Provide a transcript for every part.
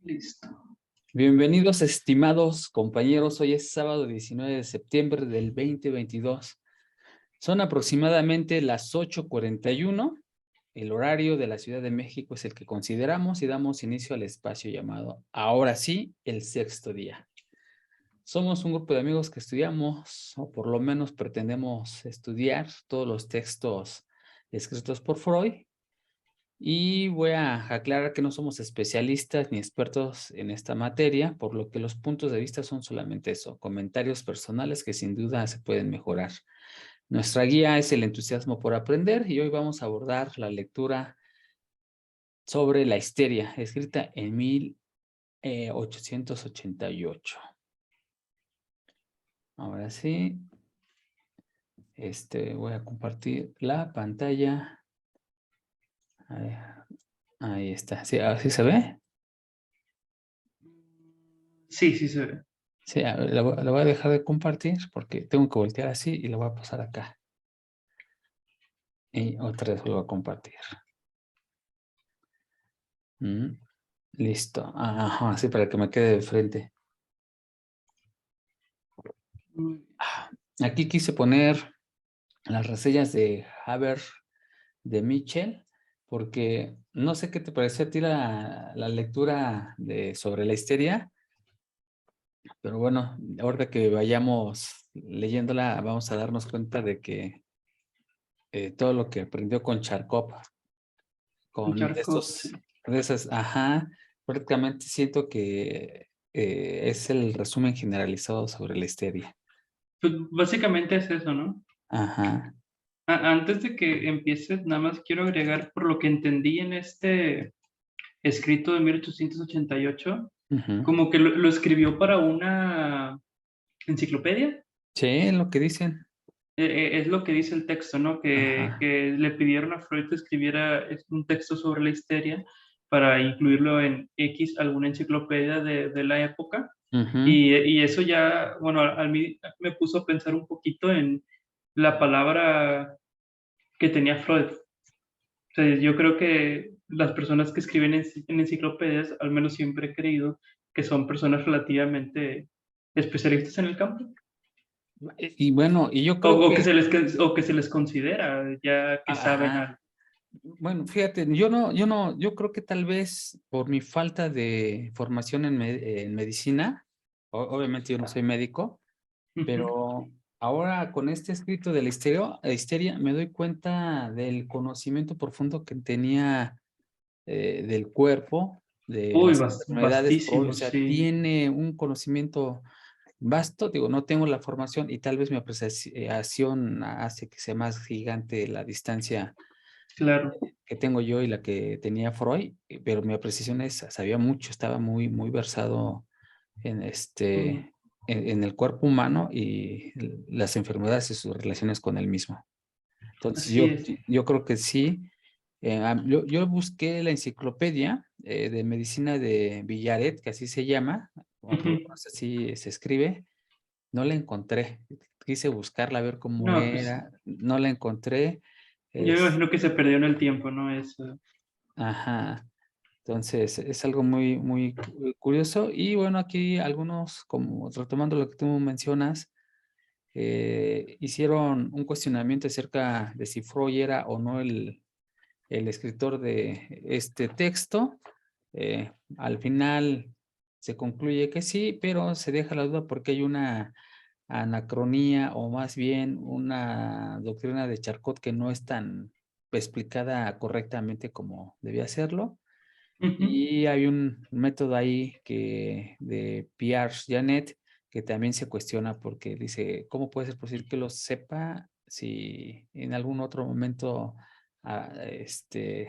Listo. Bienvenidos, estimados compañeros. Hoy es sábado 19 de septiembre del 2022. Son aproximadamente las 8:41. El horario de la Ciudad de México es el que consideramos y damos inicio al espacio llamado Ahora sí, el sexto día. Somos un grupo de amigos que estudiamos, o por lo menos pretendemos estudiar, todos los textos escritos por Freud. Y voy a aclarar que no somos especialistas ni expertos en esta materia, por lo que los puntos de vista son solamente eso, comentarios personales que sin duda se pueden mejorar. Nuestra guía es el entusiasmo por aprender y hoy vamos a abordar la lectura sobre la histeria, escrita en 1888. Ahora sí, voy a compartir la pantalla. Ahí está. ¿Sí, así se ve? Sí, sí se ve. Sí, la voy a dejar de compartir porque tengo que voltear así y la voy a pasar acá. Y otra vez vuelvo a compartir. Listo. Ajá, sí, para que me quede de frente. Aquí quise poner las reseñas de Haber de Mitchell, porque no sé qué te pareció a ti la lectura sobre la histeria, pero bueno, ahora que vayamos leyéndola, vamos a darnos cuenta de que todo lo que aprendió con Charcot, con Charcot, sí. esas, ajá, prácticamente siento que es el resumen generalizado sobre la histeria. Pues básicamente es eso, ¿no? Ajá. Antes de que empieces, nada más quiero agregar, por lo que entendí en este escrito de 1888, Ujú. como que lo escribió para una enciclopedia. Sí, es lo que dicen. Es lo que dice el texto, ¿no? Ajá. Que le pidieron a Freud que escribiera un texto sobre la histeria para incluirlo en X, alguna enciclopedia de la época. Ujú. Y eso ya, bueno, a mí me puso a pensar un poquito en la palabra que tenía Freud. O sea, yo creo que las personas que escriben en enciclopedias, al menos siempre he creído que son personas relativamente especialistas en el campo. Y bueno, y yo creo que, O que se les considera ya que saben ajá, algo. bueno, fíjate, yo creo que tal vez por mi falta de formación en medicina, obviamente yo no soy médico, Ujú. pero ahora con este escrito de la histeria me doy cuenta del conocimiento profundo que tenía del cuerpo, de Uy, las enfermedades, o vastísimo, sea, sí. tiene un conocimiento vasto, digo, no tengo la formación y tal vez mi apreciación hace que sea más gigante la distancia Claro. que tengo yo y la que tenía Freud, pero mi apreciación sabía mucho, estaba muy, muy versado en Mm. en el cuerpo humano y las enfermedades y sus relaciones con el mismo. Entonces, Así es. yo creo que sí. Yo busqué la enciclopedia de medicina de Villaret, que así se llama, o por lo Ujú. menos así se escribe. No la encontré. Quise buscarla, a ver cómo No, pues era. No la encontré. yo me Es, imagino que se perdió en el tiempo, ¿no? Eso. ajá. Entonces, es algo muy, muy curioso. Y bueno, aquí algunos, como retomando lo que tú mencionas, hicieron un cuestionamiento acerca de si Freud era o no el escritor de este texto. Al final se concluye que sí, pero se deja la duda porque hay una anacronía o más bien una doctrina de Charcot que no es tan explicada correctamente como debía serlo. Ujú. Y hay un método ahí de Pierre Janet que también se cuestiona porque dice, ¿cómo puede ser posible que lo sepa si en algún otro momento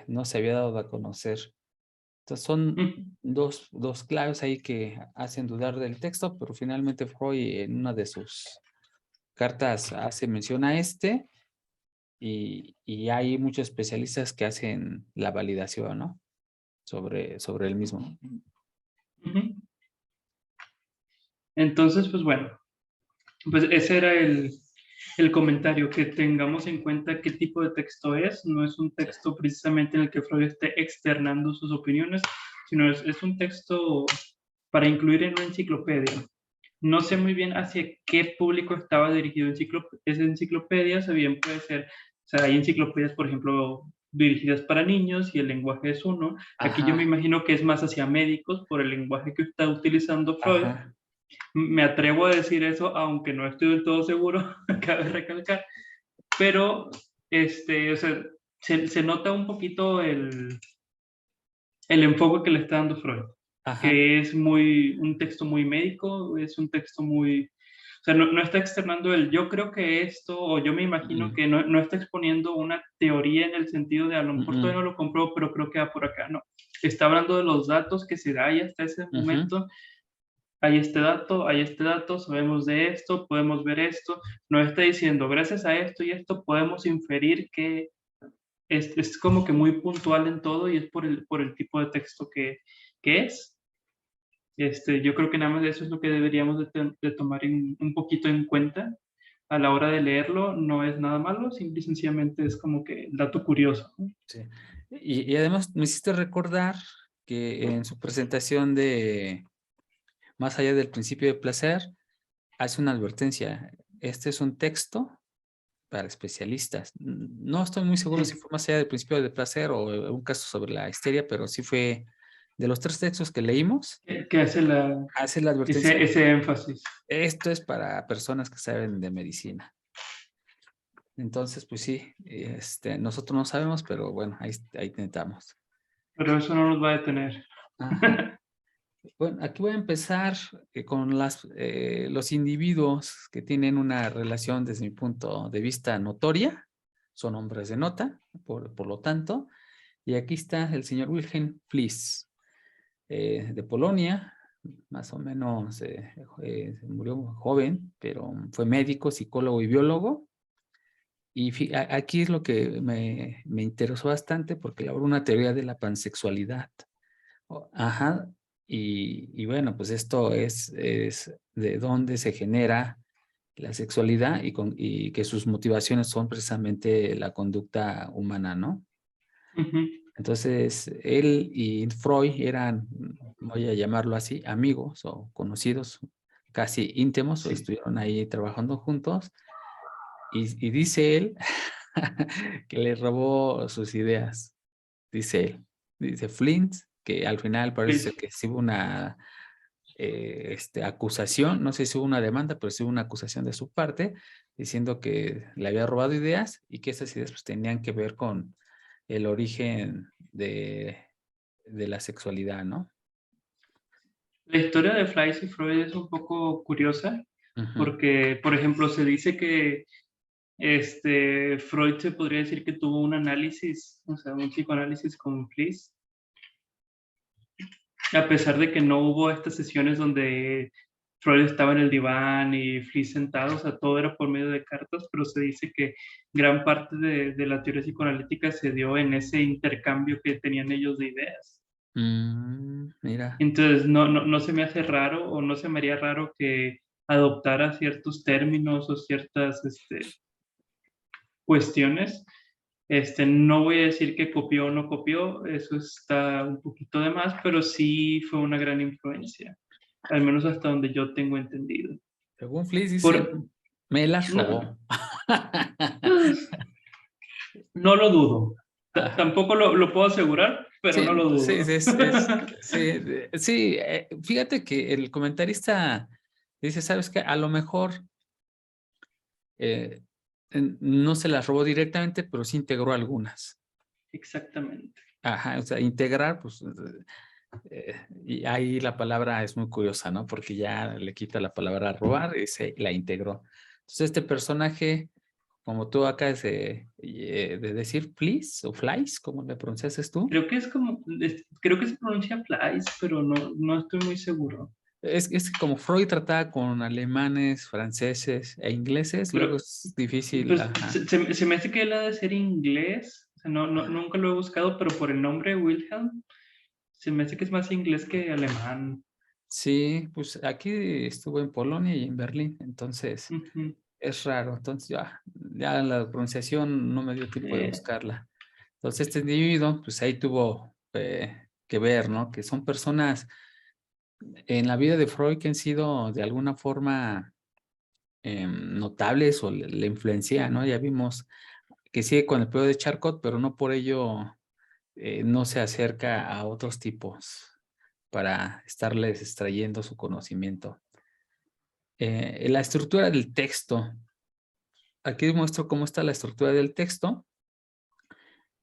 no se había dado a conocer? Entonces son Ujú. dos claves ahí que hacen dudar del texto, pero finalmente Freud en una de sus cartas hace mención a y hay muchos especialistas que hacen la validación, ¿no? Sobre el mismo. Ujú. Entonces, pues bueno, pues ese era el comentario, que tengamos en cuenta qué tipo de texto es. No es un Sí. texto precisamente en el que Freud esté externando sus opiniones, sino es un texto para incluir en una enciclopedia. No sé muy bien hacia qué público estaba dirigido esa enciclopedia, o bien puede ser, o sea, hay enciclopedias, por ejemplo, dirigidas para niños y el lenguaje es uno. Aquí yo me Ajá, imagino que es más hacia médicos por el lenguaje que está utilizando Freud. ajá, Me atrevo a decir eso, aunque no estoy del todo seguro, cabe recalcar, pero o sea, se nota un poquito el enfoque que le está dando Freud, ajá. que es un texto muy médico, es un texto muy, o sea, no está externando el yo creo que esto, o yo me imagino Mm, que no está exponiendo una teoría en el sentido de a lo mejor todavía mm, no lo compró, pero creo que va por acá, no. Está hablando de los datos que se da y hasta ese ujú. momento, hay este dato, sabemos de esto, podemos ver esto, nos está diciendo, gracias a esto y esto podemos inferir que es como que muy puntual en todo y es por el tipo de texto que es. Yo creo que nada más eso es lo que deberíamos de tomar un poquito en cuenta a la hora de leerlo. No es nada malo, simple y sencillamente es como que dato curioso, ¿no? Sí. Y además me hiciste recordar que en su presentación de Más allá del principio de placer, hace una advertencia. Este es un texto para especialistas. No estoy muy seguro si Sí, fue Más allá del principio de placer o un caso sobre la histeria, pero sí fue de los tres textos que leímos, que hace hace la advertencia. ese énfasis. Esto es para personas que saben de medicina. Entonces, pues sí, nosotros no sabemos, pero bueno, ahí intentamos. Pero eso no nos va a detener. Ajá. Bueno, aquí voy a empezar con los individuos que tienen una relación desde mi punto de vista notoria, son hombres de nota, por lo tanto, y aquí está el señor Wilhelm Fliess, de Polonia, más o menos murió joven, pero fue médico, psicólogo y biólogo, y aquí es lo que me interesó bastante porque elaboró una teoría de la pansexualidad. Ajá, y bueno, pues esto es de dónde se genera la sexualidad y que sus motivaciones son precisamente la conducta humana, ¿no? Ujú, Entonces, él y Freud eran, voy a llamarlo así, amigos o conocidos, casi íntimos, o sí. estuvieron ahí trabajando juntos, y dice él que le robó sus ideas, dice él. Dice Flint, que al final parece Please. ser que sí hubo una acusación, no sé si hubo una demanda, pero sí hubo una acusación de su parte, diciendo que le había robado ideas y que esas ideas pues, tenían que ver con el origen de la sexualidad, ¿no? La historia de Fleiss y Freud es un poco curiosa Ujú. porque, por ejemplo, se dice que Freud se podría decir que tuvo un análisis, o sea, un psicoanálisis con Fliess, a pesar de que no hubo estas sesiones donde Freud estaba en el diván y Fliess sentado, o sea, todo era por medio de cartas, pero se dice que gran parte de la teoría psicoanalítica se dio en ese intercambio que tenían ellos de ideas. Mira. Entonces, no se me hace raro o no se me haría raro que adoptara ciertos términos o ciertas cuestiones. No voy a decir que copió o no copió, eso está un poquito de más, pero sí fue una gran influencia, al menos hasta donde yo tengo entendido. Según Fliss dice, Por, me las no, robó. pues, no lo dudo. Ajá. Tampoco lo puedo asegurar, pero no Sí, lo sí, dudo. sí, fíjate que el comentarista dice, ¿sabes qué? A lo mejor eh, no se las robó directamente, pero sí integró algunas. Exactamente. Ajá, o sea, integrar, pues, y ahí la palabra es muy curiosa, ¿no? Porque ya le quita la palabra robar y se la integró. Entonces, este personaje, como tú acabas de decir, Flies o Flies, ¿cómo le pronuncias tú? Creo que se pronuncia Fleiss, pero no estoy muy seguro. Es que como Freud trataba con alemanes, franceses e ingleses, Pero luego es difícil, pues ajá. se me hace que él ha de ser inglés. O sea, nunca lo he buscado, pero por el nombre Wilhelm, se me hace que es más inglés que alemán. Sí, pues aquí estuvo en Polonia y en Berlín, entonces Ujú. es raro, entonces ya la pronunciación no me dio tiempo de Eh, buscarla. Entonces este individuo, pues ahí tuvo, que ver, ¿no? Que son personas en la vida de Freud que han sido de alguna forma notables o le influencia, ¿no? Ya vimos que sigue con el periodo de Charcot, pero no por ello no se acerca a otros tipos para estarles extrayendo su conocimiento. La estructura del texto. Aquí muestro cómo está la estructura del texto.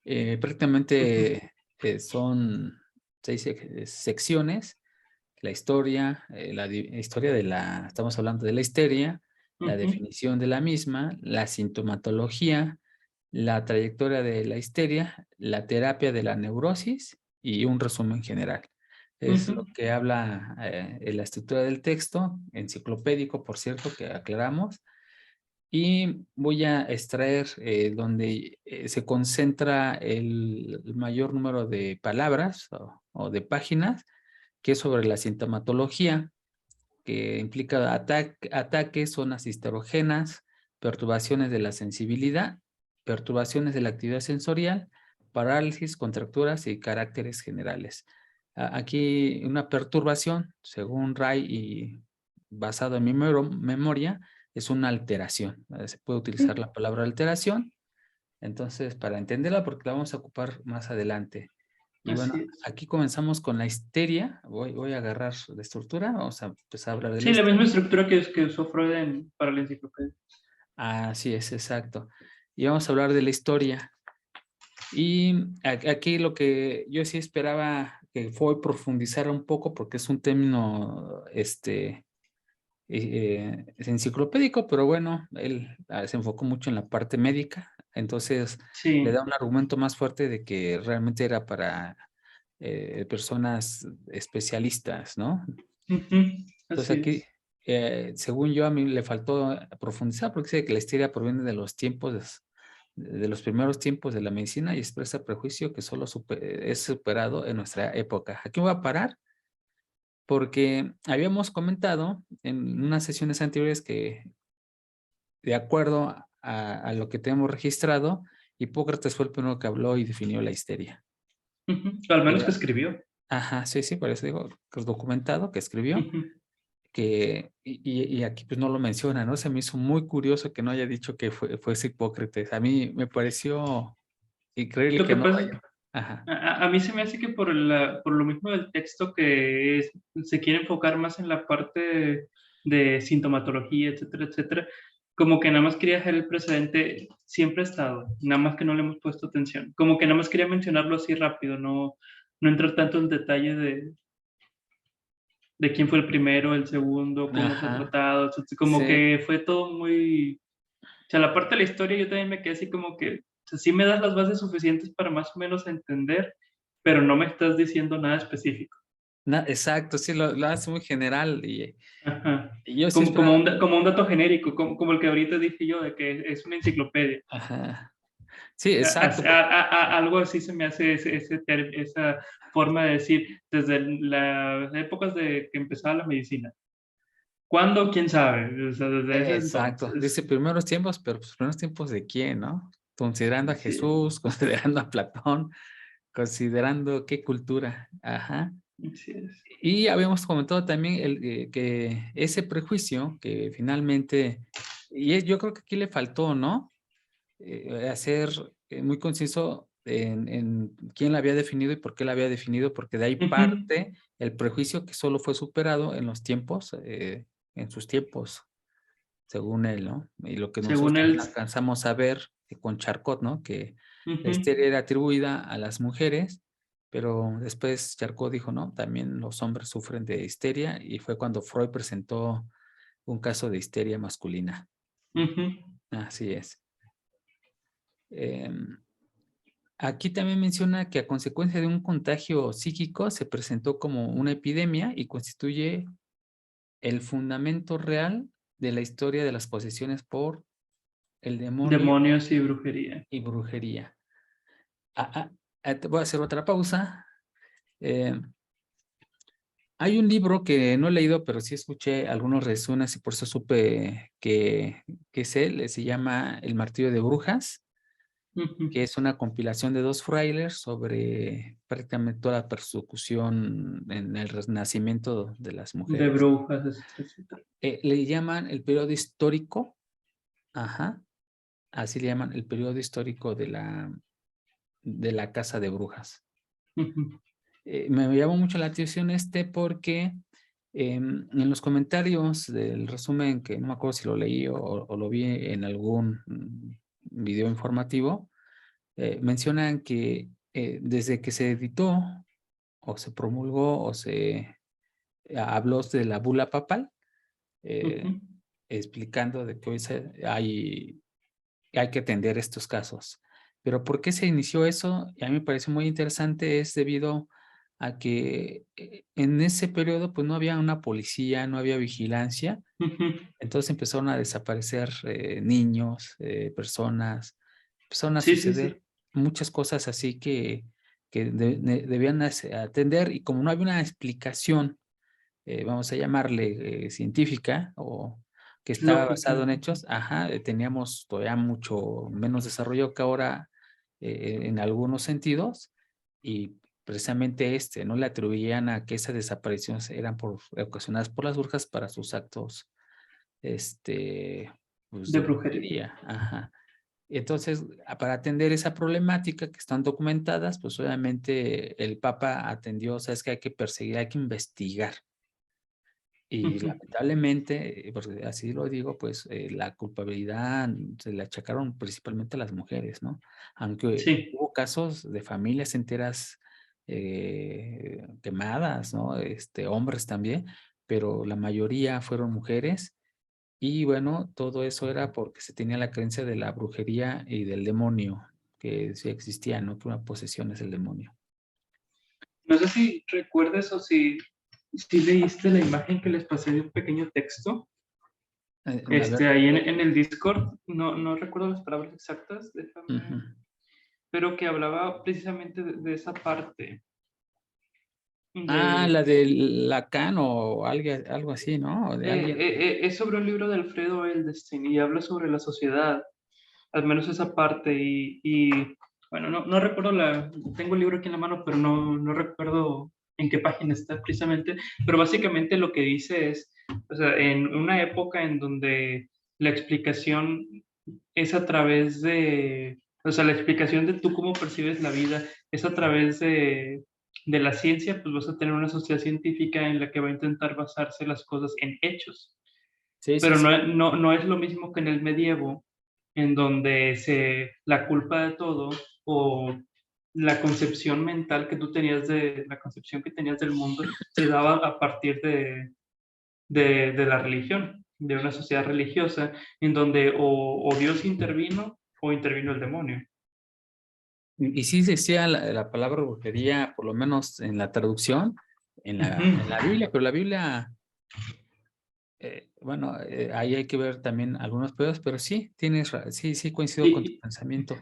Prácticamente son 6 secciones. La historia, historia de estamos hablando de la histeria, la definición de la misma, la sintomatología, la trayectoria de la histeria, la terapia de la neurosis y un resumen general. Es lo que habla en la estructura del texto, enciclopédico, por cierto, que aclaramos. Y voy a extraer donde se concentra el mayor número de palabras o de páginas, que es sobre la sintomatología, que implica ataques, zonas histerógenas, perturbaciones de la sensibilidad, perturbaciones de la actividad sensorial, parálisis, contracturas y caracteres generales. Aquí una perturbación, según Ray y basado en mi memoria, es una alteración. Se puede utilizar la palabra alteración, entonces para entenderla porque la vamos a ocupar más adelante. Y bueno, Así es. aquí comenzamos con la histeria. Voy a agarrar la estructura. Vamos a empezar a hablar de la Sí, la misma histeria. estructura que usó Freud para la enciclopedia. Así es, exacto. Y vamos a hablar de la historia. Y aquí lo que yo sí esperaba que fue profundizar un poco, porque es un término es enciclopédico, pero bueno, él se enfocó mucho en la parte médica, entonces le da Sí. un argumento más fuerte de que realmente era para personas especialistas, ¿no? Entonces Así aquí, es. según yo, a mí le faltó profundizar porque dice que la histeria proviene de los tiempos, de los primeros tiempos de la medicina y expresa prejuicio que solo es superado en nuestra época. Aquí voy a parar porque habíamos comentado en unas sesiones anteriores que, de acuerdo a lo que tenemos registrado, Hipócrates fue el primero que habló y definió la histeria. Al menos que Que, escribió. ajá, sí, sí, por eso digo que es documentado, que escribió. Ujú. Y aquí pues no lo menciona, ¿no? Se me hizo muy curioso que no haya dicho que fuese Hipócrates. A mí me pareció increíble Lo que que no lo pasa, haya. Ajá, a mí se me hace que por lo mismo del texto que se quiere enfocar más en la parte de sintomatología, etcétera, etcétera, como que nada más quería dejar el precedente, siempre ha estado, nada más que no le hemos puesto atención, como que nada más quería mencionarlo así rápido, no entrar tanto en detalle de quién fue el primero, el segundo, cómo fue ajá, tratado, etcétera, como sí. que fue todo muy, o sea, la parte de la historia yo también me quedé así como que, o sea, sí me das las bases suficientes para más o menos entender, pero no me estás diciendo nada específico. Exacto, sí, lo hace muy general Ajá. y yo sí esperaba. Como un dato genérico, como el que ahorita dije yo, de que es una enciclopedia. Ajá. Sí, exacto. Algo así se me hace esa forma de decir desde las épocas de que empezaba la medicina. ¿Cuándo? ¿Quién sabe? O sea, desde ese Exacto. Dice entonces. primeros tiempos, pero pues primeros tiempos de quién, ¿no? Considerando a Sí, Jesús, considerando a Platón, considerando qué cultura. Ajá. así es. Y habíamos comentado también que ese prejuicio que finalmente, yo creo que aquí le faltó, ¿no? Hacer muy conciso en quién la había definido y por qué la había definido, porque de ahí Ujú, parte el prejuicio que solo fue superado en los tiempos, en sus tiempos, según él, ¿no? Y lo que nosotros según también él. alcanzamos a ver con Charcot, ¿no? Que la Ujú, histeria era atribuida a las mujeres, pero después Charcot dijo, no, también los hombres sufren de histeria y fue cuando Freud presentó un caso de histeria masculina. ujú, Así es. Aquí también menciona que a consecuencia de un contagio psíquico se presentó como una epidemia y constituye el fundamento real de la historia de las posesiones por el demonio demonios y brujería. y brujería. Ah, te voy a hacer otra pausa. Eh, Hay un libro que no he leído, pero sí escuché algunos resúmenes y por eso supe que es él. Se llama El martillo de brujas. Ujú. que es una compilación de 2 frailes sobre prácticamente toda la persecución en el renacimiento de las De mujeres. brujas, etcétera. Le llaman el periodo histórico, ajá, así le llaman el periodo histórico de la casa de brujas. Ujú. Me llamó mucho la atención porque en los comentarios del resumen, que no me acuerdo si lo leí o lo vi en algún video informativo, mencionan que desde que se editó o se promulgó o se habló de la bula papal, Ujú. explicando de que hoy hay que atender estos casos. Pero ¿por qué se inició eso? Y a mí me parece muy interesante, es debido a que en ese periodo pues no había una policía, no había vigilancia, Ujú. entonces empezaron a desaparecer niños, personas, empezaron a Sí, sí, suceder sí. muchas cosas así que debían atender, y como no había una explicación, vamos a llamarle científica, o que estaba basado Lógica. en hechos, ajá, teníamos todavía mucho menos desarrollo que ahora en algunos sentidos, y precisamente no le atribuían a que esas desapariciones eran ocasionadas por las brujas para sus actos, pues De de brujería. brujería, ajá. Entonces, para atender esa problemática que están documentadas, pues obviamente el Papa atendió, sabes que hay que perseguir, hay que investigar. Y Ujú. lamentablemente, porque así lo digo, pues la culpabilidad se le achacaron principalmente a las mujeres, ¿no? Aunque Sí. hubo casos de familias enteras quemadas, ¿no? Hombres también, pero la mayoría fueron mujeres. Y bueno, todo eso era porque se tenía la creencia de la brujería y del demonio, que sí existía, ¿no? Que una posesión es el demonio. No sé si recuerdes o si leíste la imagen que les pasé de un pequeño texto. A ver, Ahí en el Discord, no recuerdo las palabras exactas, ujú. déjame, pero que hablaba precisamente de esa parte, Ah, de, la de Lacan o algo así, ¿no? O de alguien. es sobre un libro de Alfredo Edelstein y habla sobre la sociedad, al menos esa parte, bueno, no recuerdo tengo el libro aquí en la mano, pero no recuerdo en qué página está precisamente, pero básicamente lo que dice es, o sea, en una época en donde la explicación es a través o sea, la explicación de tú cómo percibes la vida es a través de la ciencia, pues vas a tener una sociedad científica en la que va a intentar basarse las cosas en hechos, Sí, sí, pero sí. no es lo mismo que en el medievo, en donde la culpa de todo o la concepción mental que tú tenías la concepción que tenías del mundo se daba a partir de la religión, de una sociedad religiosa, en donde o Dios intervino o intervino el demonio. Y sí decía la palabra brujería, por lo menos en la traducción, Ujú. en la Biblia, pero la Biblia, bueno, ahí hay que ver también algunos pedos, pero sí, sí, sí coincido con tu Y, pensamiento.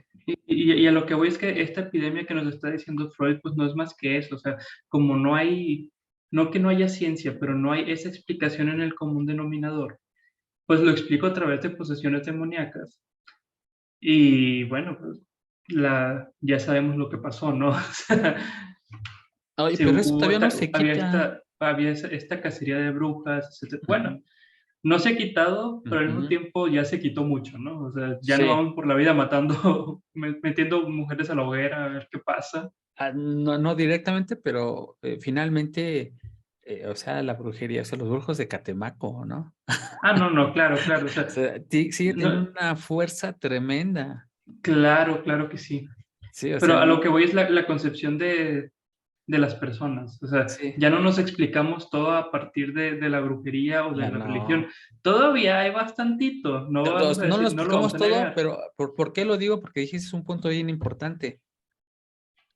y a lo que voy es que esta epidemia que nos está diciendo Freud, pues no es más que eso, o sea, como no que no haya ciencia, pero no hay esa explicación en el común denominador, pues lo explico a través de posesiones demoníacas. Y bueno, pues ya sabemos lo que pasó, ¿no? O sea, Oye, sí, pero eso todavía no se quita. había esta cacería de brujas, etcétera. Bueno, no se ha quitado, pero al mismo Ujú. tiempo ya se quitó mucho, ¿no? O sea, ya no Sí. vamos por la vida matando, metiendo mujeres a la hoguera a ver qué pasa. No, no directamente, pero finalmente, o sea, la brujería, o sea, los brujos de Catemaco, ¿no? Ah, no, claro, claro, o sea, O sea, sigue teniendo no, una fuerza tremenda. claro que sí. Sí, o sea, Pero a lo no, que voy es la concepción de las personas. O sea, sí, ya no nos explicamos todo a partir de la brujería o de ya la religión. no. Todavía hay bastantito, no vamos a No lo decir, no lo vamos explicamos a todo, negar. pero ¿por qué lo digo? Porque dijiste un punto bien importante.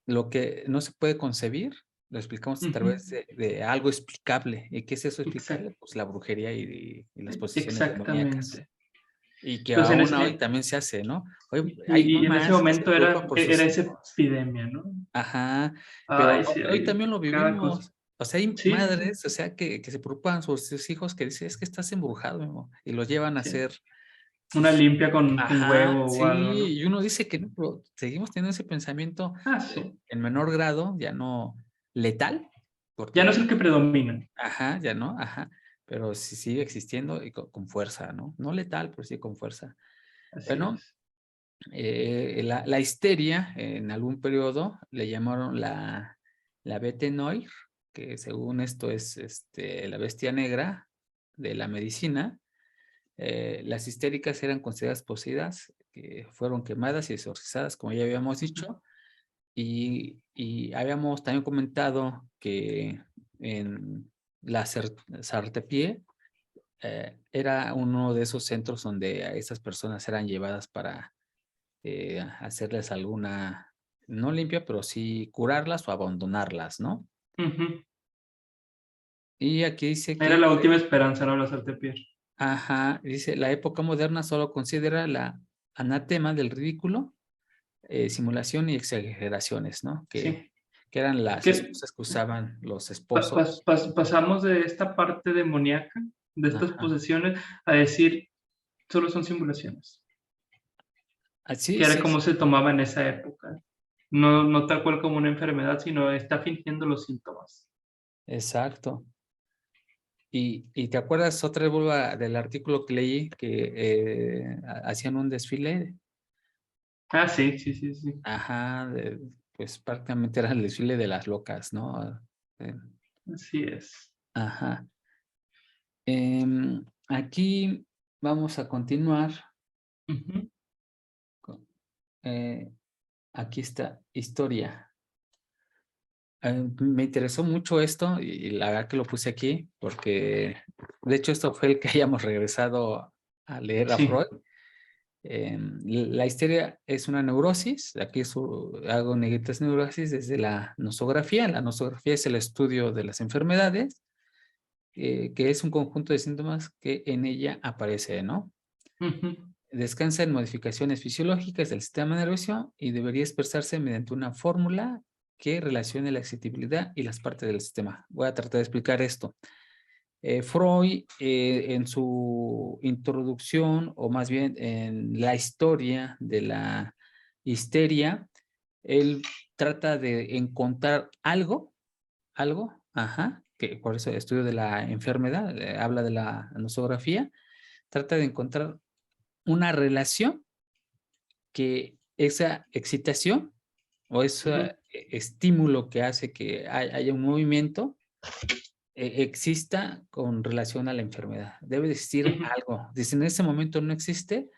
Lo que no se puede concebir, lo explicamos a Ujú. través de algo explicable. ¿Y qué es eso explicable? Exact- Pues la brujería y las posesiones demoníacas. exactamente. Y que Entonces, aún hoy también se hace, ¿no? Oye, hay y en ese mamás que se momento preocupan por era sus esa hijos. epidemia, ¿no? Ajá, pero Ay, sí, hoy hay también lo cada cosa. vivimos. O sea, hay Sí, sí, sí. madres, o sea, que se preocupan por sus hijos que dicen, es que estás embrujado, mi amor", y los llevan a Sí. hacer Una limpia con Ajá, huevo o algo, ¿no? sí, y uno dice que no, pero seguimos teniendo ese pensamiento Ah, sí. en menor grado, ya no letal, Ya no es porque, el que predomina. ajá, ya no, ajá, pero sí sigue existiendo y con fuerza, ¿no? No letal, pero sí con fuerza. Así Bueno, es. la histeria en algún periodo le llamaron la Bete Noir, que según esto es la bestia negra de la medicina. Las histéricas eran consideradas poseídas, que fueron quemadas y exorcizadas, como ya habíamos dicho, y habíamos también comentado que en la Sartepie era uno de esos centros donde a estas personas eran llevadas para hacerles alguna, no limpia, pero sí curarlas o abandonarlas, ¿no? Ujú. Y aquí dice Era que, la última esperanza, ¿no? La Sartepía. ajá, dice, la época moderna solo considera la anatema del ridículo, simulación y exageraciones, ¿no? Sí. Que eran las Que excusas que usaban los esposos. pasamos de esta parte demoníaca, de estas Ajá. posesiones, a decir, solo son simulaciones. Así Que era sí, como se tomaba en esa época. No, no tal cual como una enfermedad, sino está fingiendo los síntomas. exacto. Y te acuerdas otra vez del artículo que leí que hacían un desfile. Ah, sí, sí, sí, sí. Ajá, pues prácticamente era el desfile de las locas, ¿no? Eh, Así es. ajá. Aquí vamos a continuar. Ujú. con- eh, aquí está, historia. Me interesó mucho esto y la verdad que lo puse aquí porque de hecho esto fue el que hayamos regresado a leer a Freud. Sí. La histeria es una neurosis, aquí hago negritas neurosis desde la nosografía. La nosografía es el estudio de las enfermedades, que es un conjunto de síntomas que en ella aparece, ¿no? Ujú. Descansa en modificaciones fisiológicas del sistema nervioso y debería expresarse mediante una fórmula que relacione la excitabilidad y las partes del sistema. Voy a tratar de explicar esto. Freud, en su introducción, o más bien en la historia de la histeria, él trata de encontrar ajá, que por eso el estudio de la enfermedad, habla de la nosografía, trata de encontrar una relación que esa excitación o ese Ujú. estímulo que hace que haya un movimiento exista con relación a la enfermedad. Debe de existir Ujú. algo. Dice, en ese momento no existe,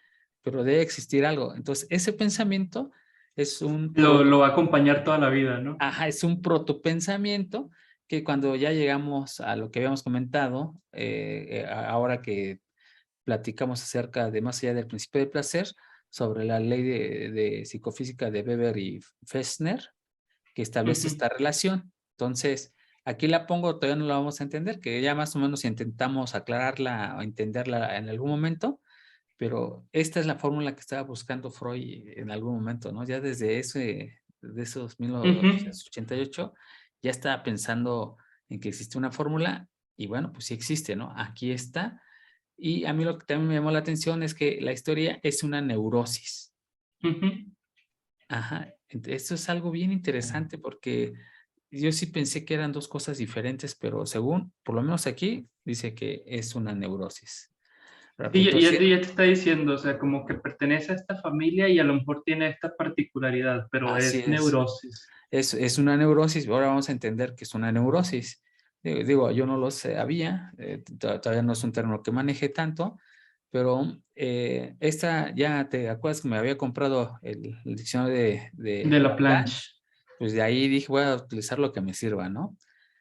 pero debe existir algo. Entonces, ese pensamiento es un, Lo va a acompañar toda la vida, ¿no? ajá, es un protopensamiento que cuando ya llegamos a lo que habíamos comentado, ahora que platicamos acerca de más allá del principio de placer, sobre la ley de psicofísica de Weber y Fechner, que establece Ujú. esta relación. Entonces, aquí la pongo, todavía no la vamos a entender, que ya más o menos intentamos aclararla o entenderla en algún momento, pero esta es la fórmula que estaba buscando Freud en algún momento, ¿no? Ya de esos Ujú. 1888, ya estaba pensando en que existe una fórmula y bueno, pues sí existe, ¿no? Aquí está. Y a mí lo que también me llamó la atención es que la historia es una neurosis. Ujú. Ajá, esto es algo bien interesante porque yo sí pensé que eran dos cosas diferentes, pero según, por lo menos aquí, dice que es una neurosis. Sí, Repito, y sí, ya te está diciendo, o sea, como que pertenece a esta familia y a lo mejor tiene esta particularidad, pero así es es. neurosis. Es una neurosis, ahora vamos a entender que es una neurosis. Digo, yo no lo sabía, todavía no es un término que maneje tanto, pero esta, ya te acuerdas que me había comprado el diccionario De de la la plancha. plancha, pues de ahí dije, voy a utilizar lo que me sirva, ¿no?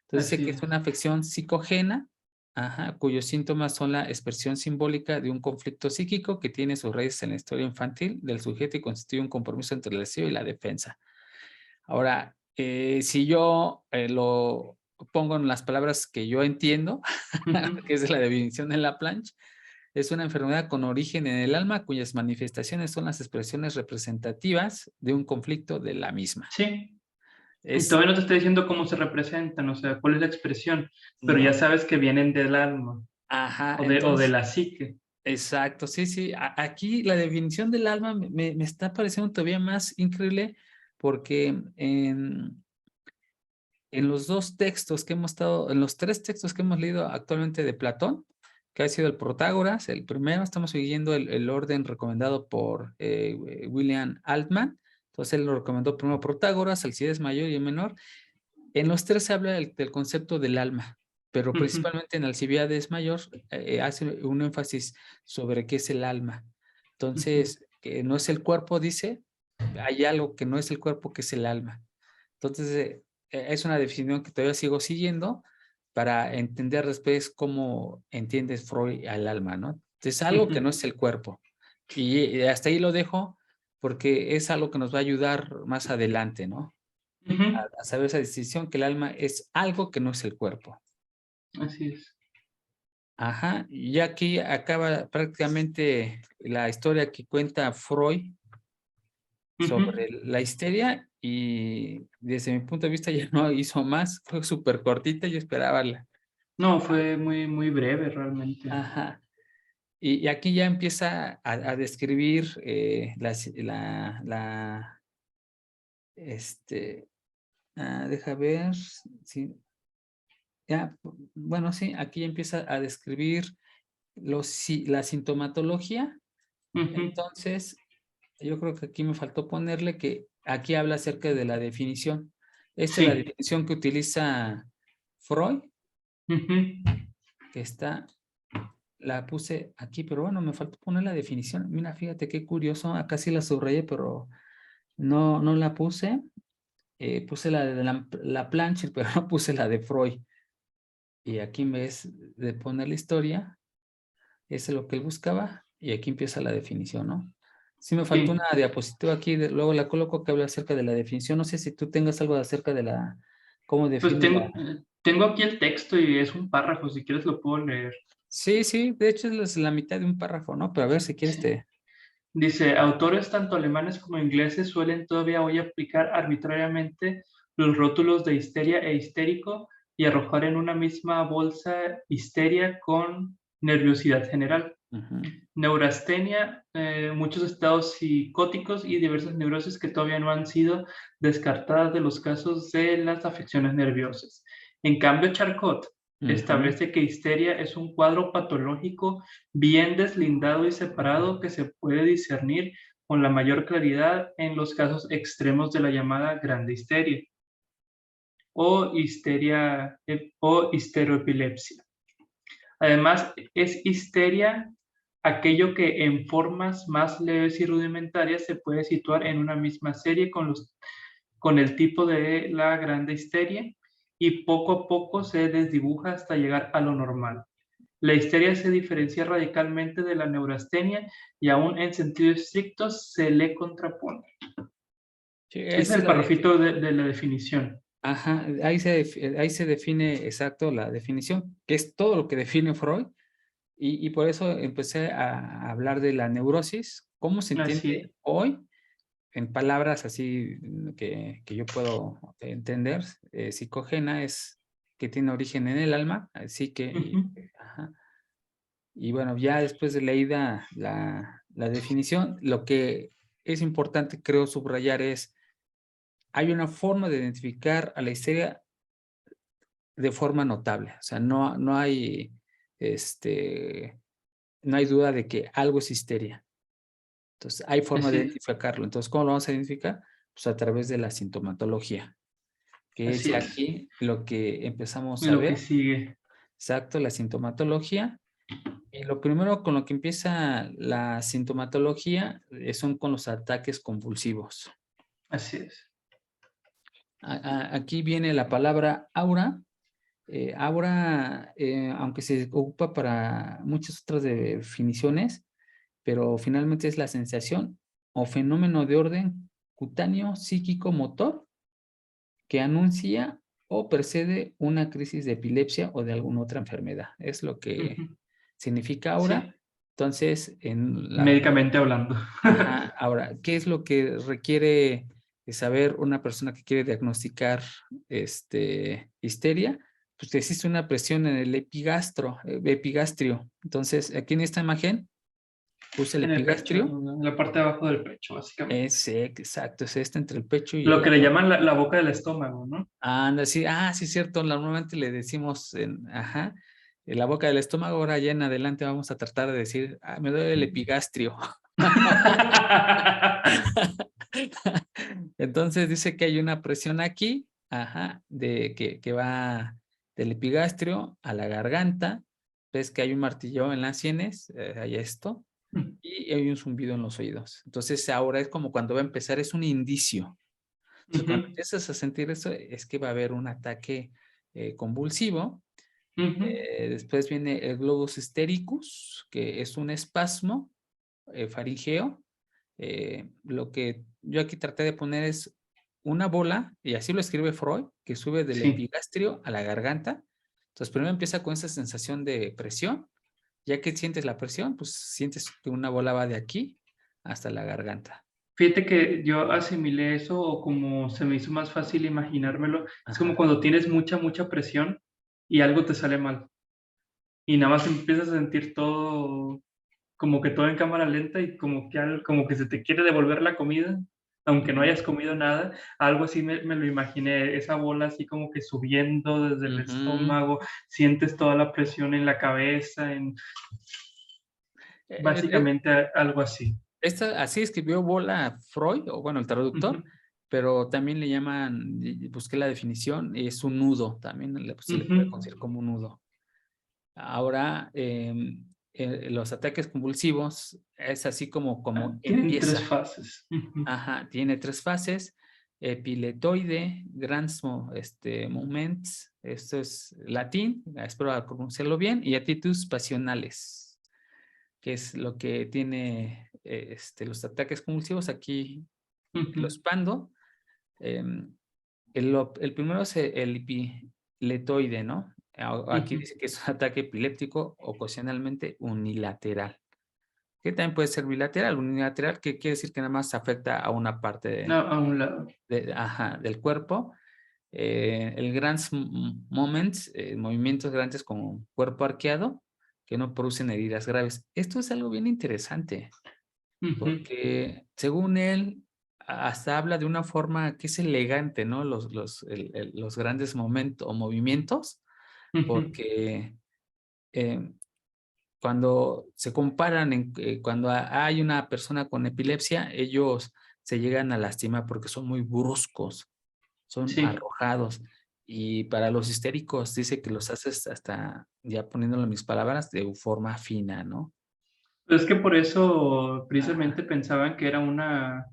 Entonces dice Así que es una es. afección psicógena, ajá, cuyos síntomas son la expresión simbólica de un conflicto psíquico que tiene sus raíces en la historia infantil del sujeto y constituye un compromiso entre el deseo y la defensa. Ahora, si yo lo pongo en las palabras que yo entiendo, Ujú. que es la definición de la plancha, es una enfermedad con origen en el alma cuyas manifestaciones son las expresiones representativas de un conflicto de la misma. Sí, y Es, todavía no te está diciendo cómo se representan, o sea, cuál es la expresión, pero ya no, sabes que vienen del alma ajá, o de entonces, la psique. Exacto, sí, sí. Aquí la definición del alma me está pareciendo todavía más increíble porque en los dos textos que hemos estado, en los tres textos que hemos leído actualmente de Platón, que ha sido el Protágoras, el primero, estamos siguiendo el orden recomendado por William Altman. Entonces él lo recomendó primero Protágoras, Alcides mayor y el menor. En los tres se habla del concepto del alma, pero Ujú, principalmente en Alcibiades mayor hace un énfasis sobre qué es el alma. ujú, Entonces, que no es el cuerpo, dice, hay algo que no es el cuerpo, que es el alma. Entonces, es una definición que todavía sigo siguiendo para entender después cómo entiende Freud al alma, ¿no? Es algo que ujú, no es el cuerpo. Y hasta ahí lo dejo porque es algo que nos va a ayudar más adelante, ¿no? ujú. A saber esa distinción que el alma es algo que no es el cuerpo. Así es. Ajá, y aquí acaba prácticamente la historia que cuenta Freud Ujú. sobre la histeria y desde mi punto de vista ya no hizo más, fue súper cortita, yo esperaba la... No, fue muy, muy breve realmente. Ajá, y aquí ya empieza a describir este, deja ver, sí, ya, bueno, sí, aquí ya empieza a describir la sintomatología. Ujú. Entonces, yo creo que aquí me faltó ponerle que aquí habla acerca de la definición. Esta es la Sí. definición que utiliza Freud, Ujú. que está, la puse aquí, pero bueno, me faltó poner la definición. Mira, fíjate qué curioso, acá sí la subrayé, pero no la puse. Puse la de la Plancher, pero no puse la de Freud. Y aquí en vez de poner la historia, ese es lo que él buscaba, y aquí empieza la definición, ¿no? Sí me faltó Sí. una diapositiva aquí, luego la coloco que habla acerca de la definición. No sé si tú tengas algo acerca de cómo Pues define la... tengo aquí el texto y es un párrafo, si quieres lo puedo leer. Sí, sí, de hecho es la mitad de un párrafo, ¿no? Pero a ver si quieres Sí. te... Dice, autores tanto alemanes como ingleses suelen todavía hoy aplicar arbitrariamente los rótulos de histeria e histérico y arrojar en una misma bolsa histeria con nerviosidad general. Ujú, Neurastenia, muchos estados psicóticos y diversas neurosis que todavía no han sido descartadas de los casos de las afecciones nerviosas. En cambio, Charcot ujú. establece que histeria es un cuadro patológico bien deslindado y separado que se puede discernir con la mayor claridad en los casos extremos de la llamada grande histeria o histeroepilepsia. Además, es histeria aquello que en formas más leves y rudimentarias se puede situar en una misma serie con el tipo de la grande histeria y poco a poco se desdibuja hasta llegar a lo normal. La histeria se diferencia radicalmente de la neurastenia y aún en sentido estricto se le contrapone. Sí, Ese es esa es el parrafito de la definición. Ajá, ahí se define exacto la definición, que es todo lo que define Freud, y por eso empecé a hablar de la neurosis, cómo se Así es. entiende hoy en palabras así que yo puedo entender. Psicógena es que tiene origen en el alma, así que, Ujú. ajá. Y bueno, ya después de leída la definición, lo que es importante, creo, subrayar es, hay una forma de identificar a la histeria de forma notable. O sea, no hay, este, no hay duda de que algo es histeria. Entonces, hay forma de Así es. identificarlo. Entonces, ¿cómo lo vamos a identificar? Pues a través de la sintomatología, que es Así ya es. aquí lo que empezamos a Lo que ver. sigue. Exacto, la sintomatología. Y lo primero con lo que empieza la sintomatología son con los ataques convulsivos. Así es. Aquí viene la palabra aura. Aura, aunque se ocupa para muchas otras definiciones, pero finalmente es la sensación o fenómeno de orden cutáneo, psíquico, motor que anuncia o precede una crisis de epilepsia o de alguna otra enfermedad. Es lo que Ujú. significa aura. Sí. Entonces, Médicamente hablando. ajá, ahora, ¿qué es lo que requiere saber una persona que quiere diagnosticar histeria? Pues existe una presión en el epigastrio. Entonces, aquí en esta imagen puse el En el pecho, epigastrio. en la parte de abajo del pecho, básicamente. Exacto, es este entre el pecho y Lo el que le abdomen. llaman la boca del estómago, ¿no? Anda, sí, sí, cierto, normalmente le decimos, en la boca del estómago, ahora ya en adelante vamos a tratar de decir, me duele el epigastrio. Entonces dice que hay una presión aquí, de que va del epigastrio a la garganta. Ves que hay un martillo en las sienes, hay esto, y hay un zumbido en los oídos. Entonces ahora es como cuando va a empezar, es un indicio. Entonces, cuando Ujú, empiezas a sentir eso, es que va a haber un ataque convulsivo. ujú. Después viene el globus hystericus, que es un espasmo faringeo. Lo que yo aquí traté de poner es una bola, y así lo escribe Freud, que sube del Sí. epigastrio a la garganta. Entonces, primero empieza con esa sensación de presión. Ya que sientes la presión, pues sientes que una bola va de aquí hasta la garganta. Fíjate que yo asimilé eso o como se me hizo más fácil imaginármelo, es como Ajá. cuando tienes mucha presión y algo te sale mal y nada más empiezas a sentir todo, como que todo en cámara lenta y como que, como que se te quiere devolver la comida, aunque no hayas comido nada, algo así me lo imaginé, esa bola así como que subiendo desde el Ujú. estómago, sientes toda la presión en la cabeza, Eh, eh, básicamente algo así. Así escribió Bola Freud, o bueno, el Ujú, traductor, pero también le llaman, busqué la definición, es un nudo, también se le ujú. puede considerar como un nudo. Ahora, los ataques convulsivos es así como Tienen tres empieza. fases. Ujú, Tiene tres fases: epiletoide, moments, esto es latín, espero pronunciarlo bien, y atitus pasionales, que es lo que tiene los ataques convulsivos. Aquí lo ujú. expando. em, el primero es el epiletoide, ¿no? Aquí Ujú. dice que es un ataque epiléptico ocasionalmente unilateral, que también puede ser bilateral. Unilateral, que quiere decir que nada más afecta a una parte No, a un lado. del cuerpo. El Grand Moments, movimientos grandes con cuerpo arqueado, que no producen heridas graves. Esto es algo bien interesante, Ujú, porque según él, hasta habla de una forma que es elegante, ¿no? Los grandes momentos o movimientos, ujú. porque eh, cuando se comparan, cuando hay una persona con epilepsia, ellos se llegan a lastimar porque son muy bruscos, son Sí, arrojados. Y para los histéricos dice que los haces, hasta, ya poniéndolo en mis palabras, de forma fina, ¿no? pero es que por eso precisamente Ajá. pensaban que era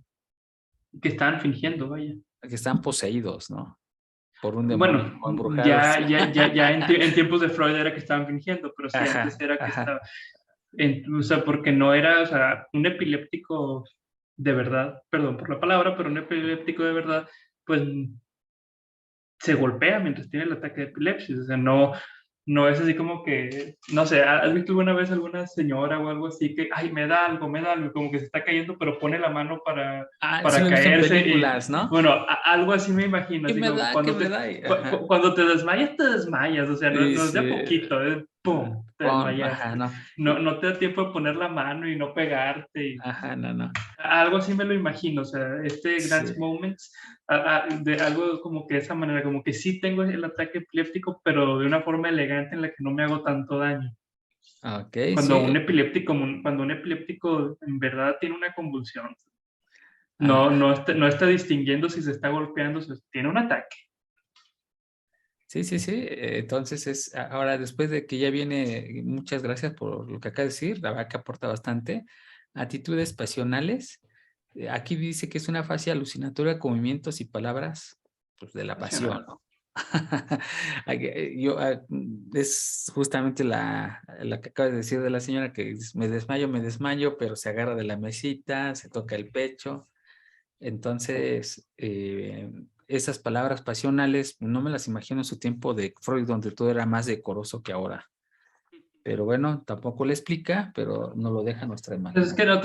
que estaban fingiendo, vaya. Que están poseídos, ¿no? Por un demonio Bueno, o embrujados. ya en tiempos de Freud era que estaban fingiendo, pero sí, antes Ajá, era que ajá. estaba, o sea, porque no era, o sea, un epiléptico de verdad, perdón por la palabra, pero un epiléptico de verdad, pues se golpea mientras tiene el ataque de epilepsia, o sea, no es así como que, no sé, ¿has visto alguna vez alguna señora o algo así que, ay, me da algo, y como que se está cayendo, pero pone la mano Sí para lo he visto en caerse? Y películas, ¿no? bueno, algo así me imagino, ¿Qué así me como que da? ¿Qué me da? Ajá. cuando te desmayas, o sea, Y no es de a sí, poquito, es pum, te ajá, desmayaste. no. No te da tiempo de poner la mano y no pegarte. Ajá, no, no. Algo así me lo imagino, o sea, este Sí. Grand Moments, de algo como que de esa manera, como que sí tengo el ataque epiléptico, pero de una forma elegante en la que no me hago tanto daño. Ok, sí. Cuando un epiléptico en verdad tiene una convulsión, Ah, no está distinguiendo si se está golpeando, si tiene un ataque. sí, sí, sí. Entonces ahora después de que ya viene, muchas gracias por lo que acaba de decir, la verdad que aporta bastante. Actitudes pasionales. Aquí dice que es una fase alucinatoria con movimientos y palabras, pues, de la pasión, Pasional. ¿no? Es justamente la que acaba de decir de la señora, que me desmayo, pero se agarra de la mesita, se toca el pecho. Entonces, esas palabras pasionales no me las imagino en su tiempo de Freud, donde todo era más decoroso que ahora. Pero bueno, tampoco le explica, pero no lo deja nuestra Pues es que imaginación.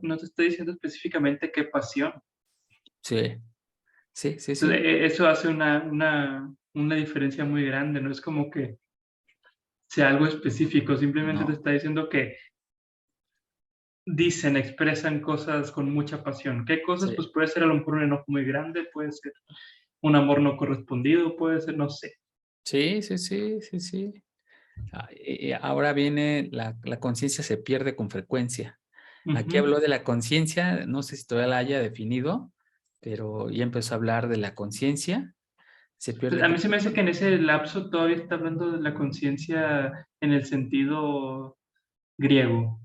no te estoy diciendo específicamente qué pasión. Sí, sí, sí, Entonces, sí. eso hace una diferencia muy grande, no es como que sea algo específico, simplemente te No. está diciendo que dicen, expresan cosas con mucha pasión. ¿Qué cosas? Sí, Pues puede ser a lo mejor un enojo muy grande, puede ser un amor no correspondido, puede ser, no sé. sí, sí, sí, sí, sí. Ahora viene la conciencia se pierde con frecuencia. Aquí Ujú. habló de la conciencia, no sé si todavía la haya definido, pero ya empezó a hablar de la conciencia, se Pues, pierde a con mí se me hace que en ese lapso todavía está hablando de la conciencia en el sentido griego.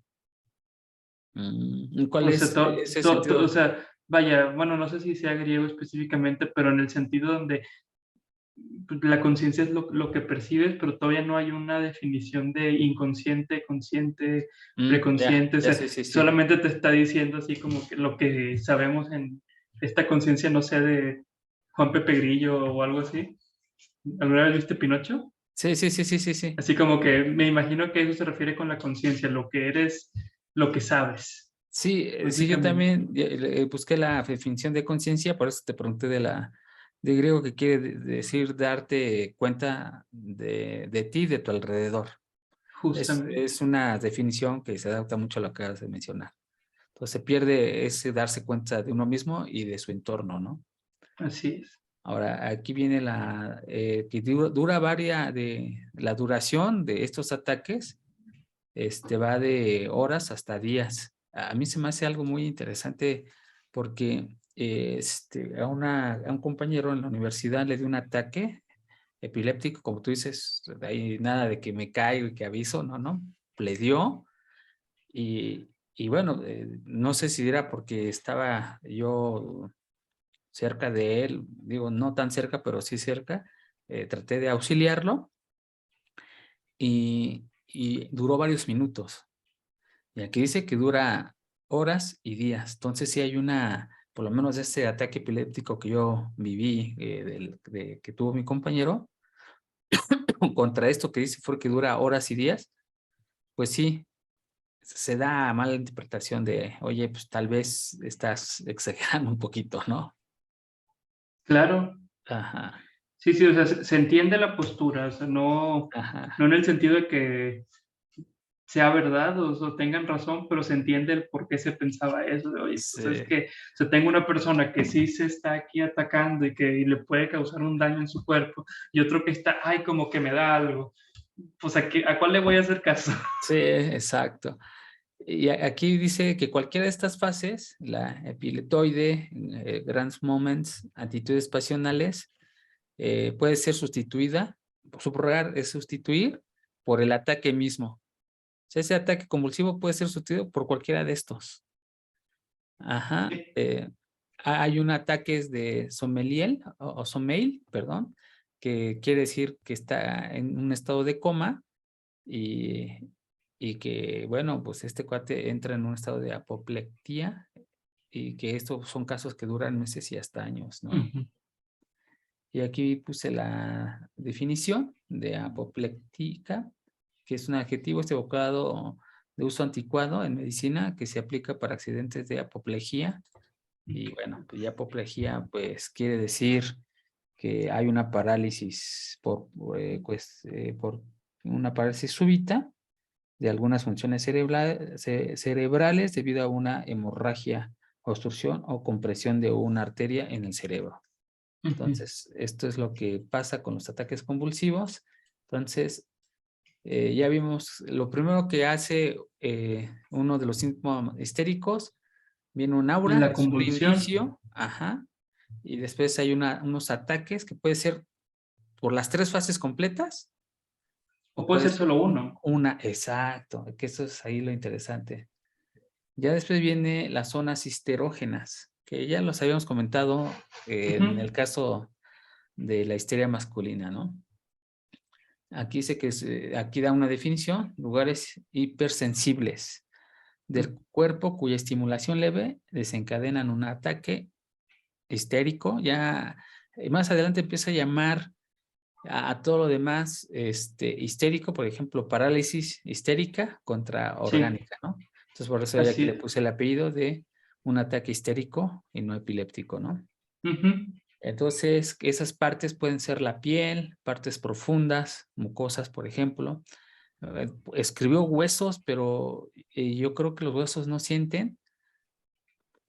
¿Cuál O sea, es ese sentido? o sea, vaya, bueno, no sé si sea griego específicamente, pero en el sentido donde pues, la conciencia es lo que percibes, pero todavía no hay una definición de inconsciente, consciente, Ya, preconsciente. O ya, sea, sí, sí, sí. solamente te está diciendo así como que lo que sabemos en esta conciencia, no sé, de Juan Pepe Grillo o algo así. ¿Alguna vez viste Pinocho? Sí, sí, sí, sí, sí, sí. Así como que me imagino que eso se refiere con la conciencia, lo que eres, lo que sabes, Sí, sí, yo básicamente. también busqué la definición de conciencia, por eso te pregunté de griego que quiere decir darte cuenta de ti, de tu alrededor. Justamente. Es una definición que se adapta mucho a lo que acabas de mencionar. Entonces se pierde ese darse cuenta de uno mismo y de su entorno, ¿no? Así es. Ahora, aquí viene que dura la duración de estos ataques, va de horas hasta días. A mí se me hace algo muy interesante porque a un compañero en la universidad le dio un ataque epiléptico, como tú dices, de ahí nada de que me caigo y que aviso, no, no, le dio y bueno, no sé si era porque estaba yo cerca de él, digo, no tan cerca, pero sí cerca, traté de auxiliarlo y duró varios minutos. Y aquí dice que dura horas y días. Entonces sí hay por lo menos de este ataque epiléptico que yo viví, que tuvo mi compañero, contra esto que dice fue que dura horas y días, pues sí, se da mala interpretación de, oye, pues tal vez estás exagerando un poquito, ¿no? Claro. Ajá, Sí, sí, o sea, se entiende la postura, o sea, no, ajá, no en el sentido de que sea verdad o tengan razón, pero se entiende el por qué se pensaba eso, de, oye, pues es sí, que, o sea, tengo una persona que sí se está aquí atacando y que le puede causar un daño en su cuerpo, y otro que está, ay, como que me da algo, pues ¿a cuál le voy a hacer caso? sí, exacto. Y aquí dice que cualquiera de estas fases, la epiletoide, grandes moments, actitudes pasionales, puede ser sustituida, subrogar es sustituir por el ataque mismo. O sea, ese ataque convulsivo puede ser sustituido por cualquiera de estos. Ajá. Hay un ataque de Someliel o Someil, perdón, que quiere decir que está en un estado de coma y, y que, bueno, pues este cuate entra en un estado de apoplectía y que estos son casos que duran meses y hasta años, ¿no? Ujú. Y aquí puse la definición de apopléctica, que es un adjetivo, este vocablo de uso anticuado en medicina que se aplica para accidentes de apoplejía. Y bueno, pues ya apoplejía pues quiere decir que hay una parálisis por una parálisis súbita de algunas funciones cerebrales debido a una hemorragia, obstrucción o compresión de una arteria en el cerebro. Ujú. Entonces, esto es lo que pasa con los ataques convulsivos. Entonces, ya vimos, lo primero que hace uno de los síntomas histéricos, viene un aura, La es un convulsión, inicio, ajá, y después hay unos ataques que puede ser por las tres fases completas o o puede puede ser ser solo uno. exacto, que eso es ahí lo interesante. Ya después viene las zonas histerógenas, que ya los habíamos comentado en Ujú. el caso de la histeria masculina, ¿no? Aquí dice que aquí da una definición, lugares hipersensibles del cuerpo cuya estimulación leve desencadenan un ataque histérico. Ya más adelante empieza a llamar a todo lo demás histérico, por ejemplo, parálisis histérica contra Sí, orgánica, ¿no? Entonces por eso ya aquí así le es. puse el apellido de un ataque histérico y no epiléptico, ¿no? Ujú. Entonces, esas partes pueden ser la piel, partes profundas, mucosas, por ejemplo, Escribió huesos, pero yo creo que los huesos no sienten,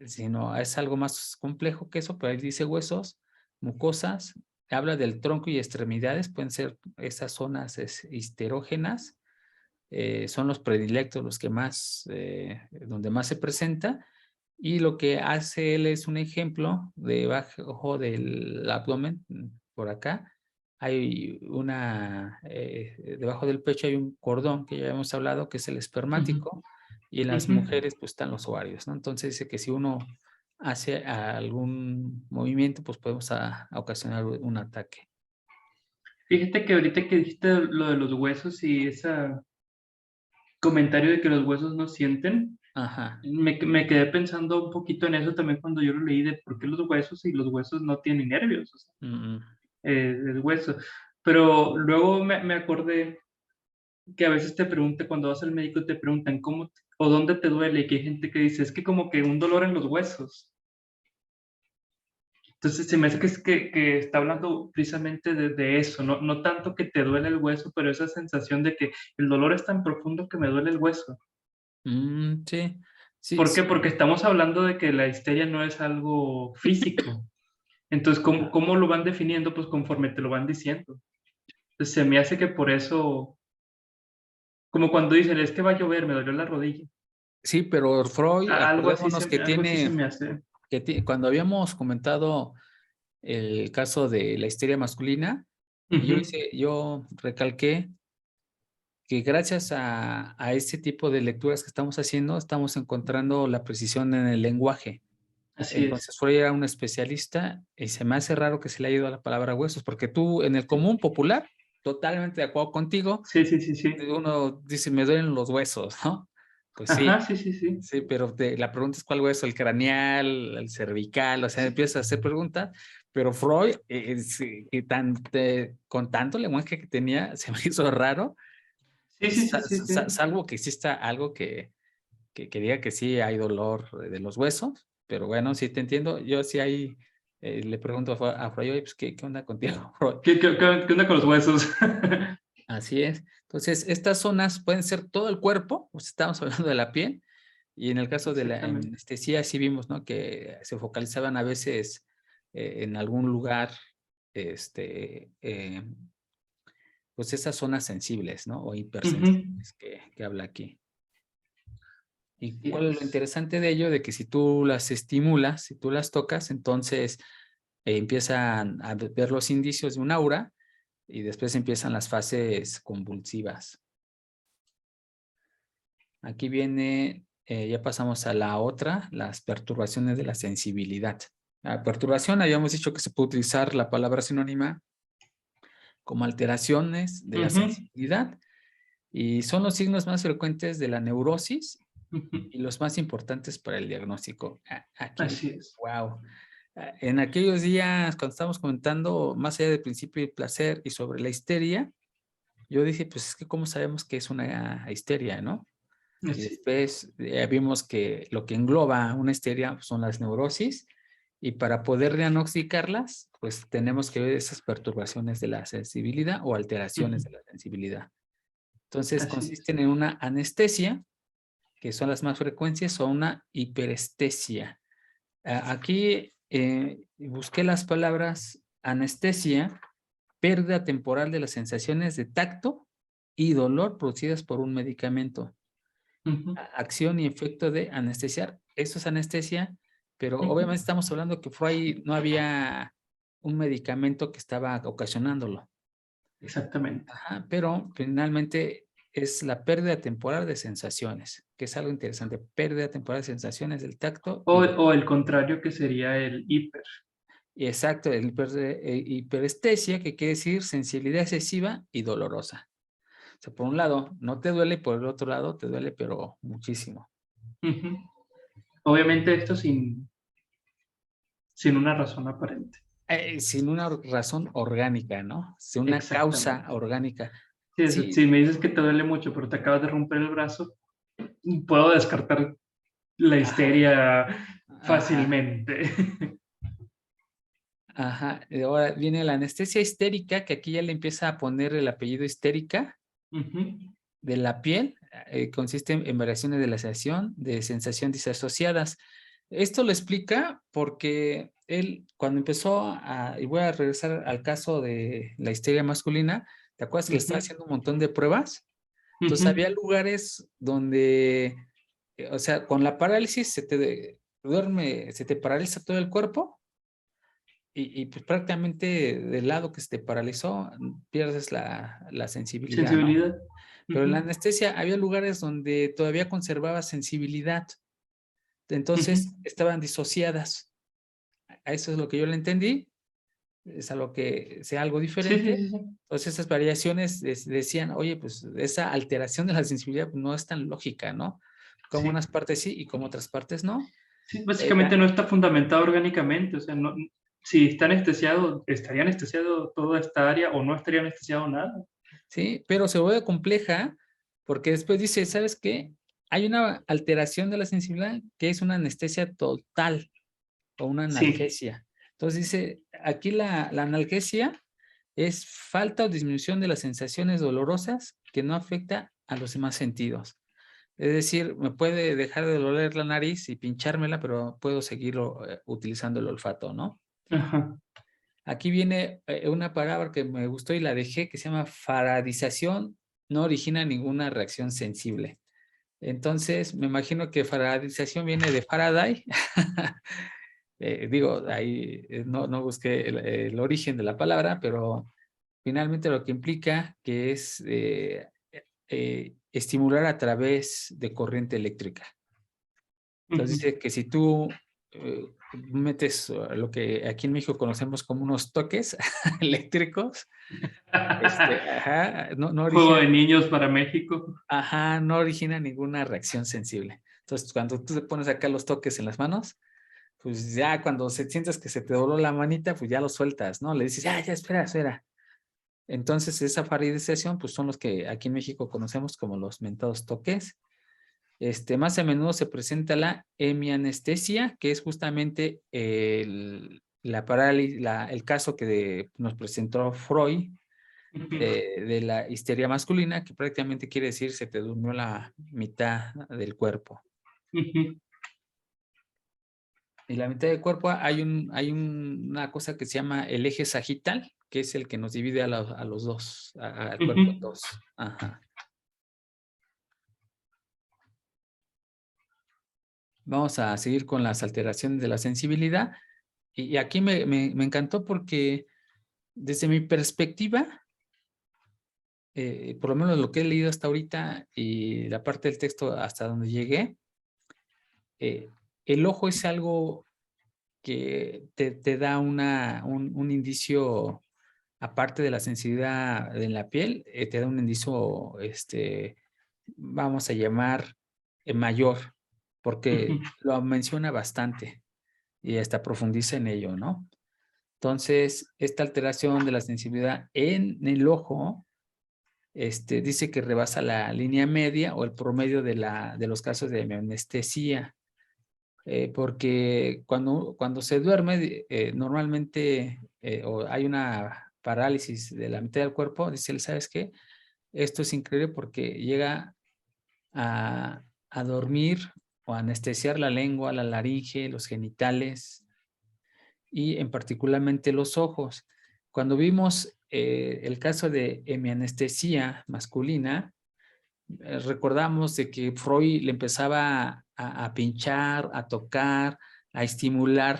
sino es algo más complejo que eso, pero ahí dice huesos, mucosas, habla del tronco y extremidades, pueden ser esas zonas histerógenas, son los predilectos, los que más, donde más se presenta, y lo que hace él es un ejemplo debajo del abdomen, por acá, hay una, debajo del pecho hay un cordón que ya hemos hablado, que es el Ujú, espermático, y en las ujú. mujeres pues están los ovarios, ¿no? Entonces dice que si uno hace algún movimiento, pues podemos a ocasionar un ataque. Fíjate que ahorita que dijiste lo de los huesos y ese comentario de que los huesos no sienten, Ajá. me quedé pensando un poquito en eso también cuando yo lo leí de por qué los huesos y los huesos no tienen nervios, o sea, Mm, el hueso. Pero luego me acordé que a veces te preguntan, cuando vas al médico, te preguntan o dónde te duele, y que hay gente que dice, es que como que un dolor en los huesos. Entonces se me hace que está hablando precisamente de eso, no tanto que te duele el hueso, pero esa sensación de que el dolor es tan profundo que me duele el hueso. sí, sí, ¿Por qué? sí. Porque estamos hablando de que la histeria no es algo físico. Entonces, ¿cómo lo van definiendo? Pues conforme te lo van diciendo. Entonces, se me hace que por eso, como cuando dicen, es que va a llover, me dolió la rodilla. Sí, pero Freud, acordémonos que Algo así se tiene, me hace. cuando habíamos comentado el caso de la histeria masculina, Ujú. yo recalqué que gracias a este tipo de lecturas que estamos haciendo, estamos encontrando la precisión en el lenguaje. Así es. Entonces, Freud era un especialista y se me hace raro que se le haya ido a la palabra huesos, porque tú en el común popular, totalmente de acuerdo contigo, Sí, sí, sí, sí. uno dice, me duelen los huesos, ¿no? Pues Ajá, sí, sí, sí, sí. sí, pero la pregunta es cuál hueso, el craneal, el cervical, o sea, empiezas a hacer preguntas, pero Freud, con tanto lenguaje que tenía, se me hizo raro, Sí, sí, sí, sí, sí. salvo que exista algo que diga que sí hay dolor de los huesos, pero bueno, sí te entiendo, yo sí ahí le pregunto a Freud, oye, pues, ¿qué onda contigo, Freud? ¿Qué onda con los huesos? Así es. Entonces, estas zonas pueden ser todo el cuerpo, pues estamos hablando de la piel, y en el caso de la Exactamente. anestesia sí vimos, ¿no? Que se focalizaban a veces en algún lugar, este, pues esas zonas sensibles, ¿no? O Ujú. hipersensibles que habla aquí. ¿Y Así cuál es lo es. interesante de ello? De que si tú las estimulas, si tú las tocas, entonces empiezan a ver los indicios de un aura y después empiezan las fases convulsivas. Aquí viene, ya pasamos a la otra, las perturbaciones de la sensibilidad. La perturbación, habíamos dicho que se puede utilizar la palabra sinónima como alteraciones de la Ujú, sensibilidad y son los signos más frecuentes de la neurosis ujú. y los más importantes para el diagnóstico. Aquí, Así es. wow. En aquellos días, cuando estábamos comentando más allá del principio del placer y sobre la histeria, yo dije, pues es que cómo sabemos que es una histeria, ¿no? Y Así. después vimos que lo que engloba una histeria pues, son las neurosis y para poder diagnosticarlas, pues tenemos que ver esas perturbaciones de la sensibilidad o alteraciones Ujú. de la sensibilidad. Entonces Así es. consisten en una anestesia, que son las más frecuentes, o una hiperestesia. Aquí busqué las palabras anestesia, pérdida temporal de las sensaciones de tacto y dolor producidas por un medicamento. Ujú, Acción y efecto de anestesiar. Esto es anestesia, pero ujú. obviamente estamos hablando que Freud no había un medicamento que estaba ocasionándolo. Exactamente. Ajá, pero finalmente es la pérdida temporal de sensaciones, que es algo interesante. Pérdida temporal de sensaciones del tacto O el contrario que sería el hiper. y exacto, el hiperestesia, que quiere decir sensibilidad excesiva y dolorosa. O sea, por un lado no te duele, por el otro lado te duele, pero muchísimo. Ujú. Obviamente esto sin una razón aparente. Sin una razón orgánica, ¿no? Sin una causa Exactamente. orgánica. Sí, Sí, si me dices que te duele mucho, pero te acabas de romper el brazo, puedo descartar la ajá, histeria ajá, fácilmente. ajá. Y ahora viene la anestesia histérica, que aquí ya le empieza a poner el apellido histérica, Ujú. de la piel consiste en variaciones de la sensación disasociadas. Esto lo explica porque él, cuando empezó y voy a regresar al caso de la histeria masculina, ¿te acuerdas que le estaba Ujú, haciendo un montón de pruebas? Entonces ujú. había lugares donde, o sea, con la parálisis duerme, se te paraliza todo el cuerpo y pues prácticamente del lado que se te paralizó pierdes la sensibilidad, ¿no? Sensibilidad. Pero en la Ujú, anestesia había lugares donde todavía conservaba sensibilidad, ujú. entonces estaban disociadas. A eso es lo que yo le entendí, es a lo que sea algo Sí, sí, diferente. sí, sí. Entonces esas variaciones decían, oye, pues esa alteración de la sensibilidad no es tan lógica, ¿no? Como unas Sí, partes sí y como otras partes no. sí, básicamente no está fundamentado orgánicamente, o sea, no, si está anestesiado, ¿estaría anestesiado toda esta área o no estaría anestesiado nada? Sí, pero se vuelve compleja porque después dice, ¿sabes qué? Hay una alteración de la sensibilidad que es una anestesia total o una Sí. analgesia. Entonces dice, aquí la analgesia es falta o disminución de las sensaciones dolorosas que no afecta a los demás sentidos. Es decir, me puede dejar de doler la nariz y pinchármela, pero puedo seguir utilizando el olfato, ¿no? Ajá. Aquí viene una palabra que me gustó y la dejé, que se llama faradización, no origina ninguna reacción sensible. Entonces, me imagino que faradización viene de Faraday. Digo, ahí no busqué el origen de la palabra, pero finalmente lo que implica que es estimular a través de corriente eléctrica. Entonces Ujú. dice que si tú metes lo que aquí en México conocemos como unos toques eléctricos, ajá, no Juego origina, de niños para México. ajá, no origina ninguna reacción sensible. Entonces, cuando tú te pones acá los toques en las manos, pues ya cuando sientes que se te dobló la manita, pues ya lo sueltas, ¿no? Le dices, ya, espera, espera. Entonces, esa faridización, pues son los que aquí en México conocemos como los mentados toques. Más a menudo se presenta la hemianestesia, que es justamente la parálisis, el caso que nos presentó Freud Ujú, de la histeria masculina, que prácticamente quiere decir se te durmió la mitad del cuerpo. ujú, Y la mitad del cuerpo una cosa que se llama el eje sagital, que es el que nos divide a los dos, al cuerpo en ujú, dos. Ajá. Vamos a seguir con las alteraciones de la sensibilidad. Y aquí me encantó porque desde mi perspectiva, por lo menos lo que he leído hasta ahorita y la parte del texto hasta donde llegué, el ojo es algo que te da un indicio, aparte de la sensibilidad en la piel, te da un indicio, vamos a llamar mayor, porque ujú, lo menciona bastante y hasta profundiza en ello, ¿no? Entonces, esta alteración de la sensibilidad en el ojo, dice que rebasa la línea media o el promedio de los casos de anestesia, porque cuando se duerme, normalmente o hay una parálisis de la mitad del cuerpo, dice él, ¿sabes qué? Esto es increíble porque llega a dormir o a anestesiar la lengua, la laringe, los genitales y en particularmente los ojos. Cuando vimos el caso de hemianestesia masculina, recordamos de que Freud le empezaba a pinchar, a tocar, a estimular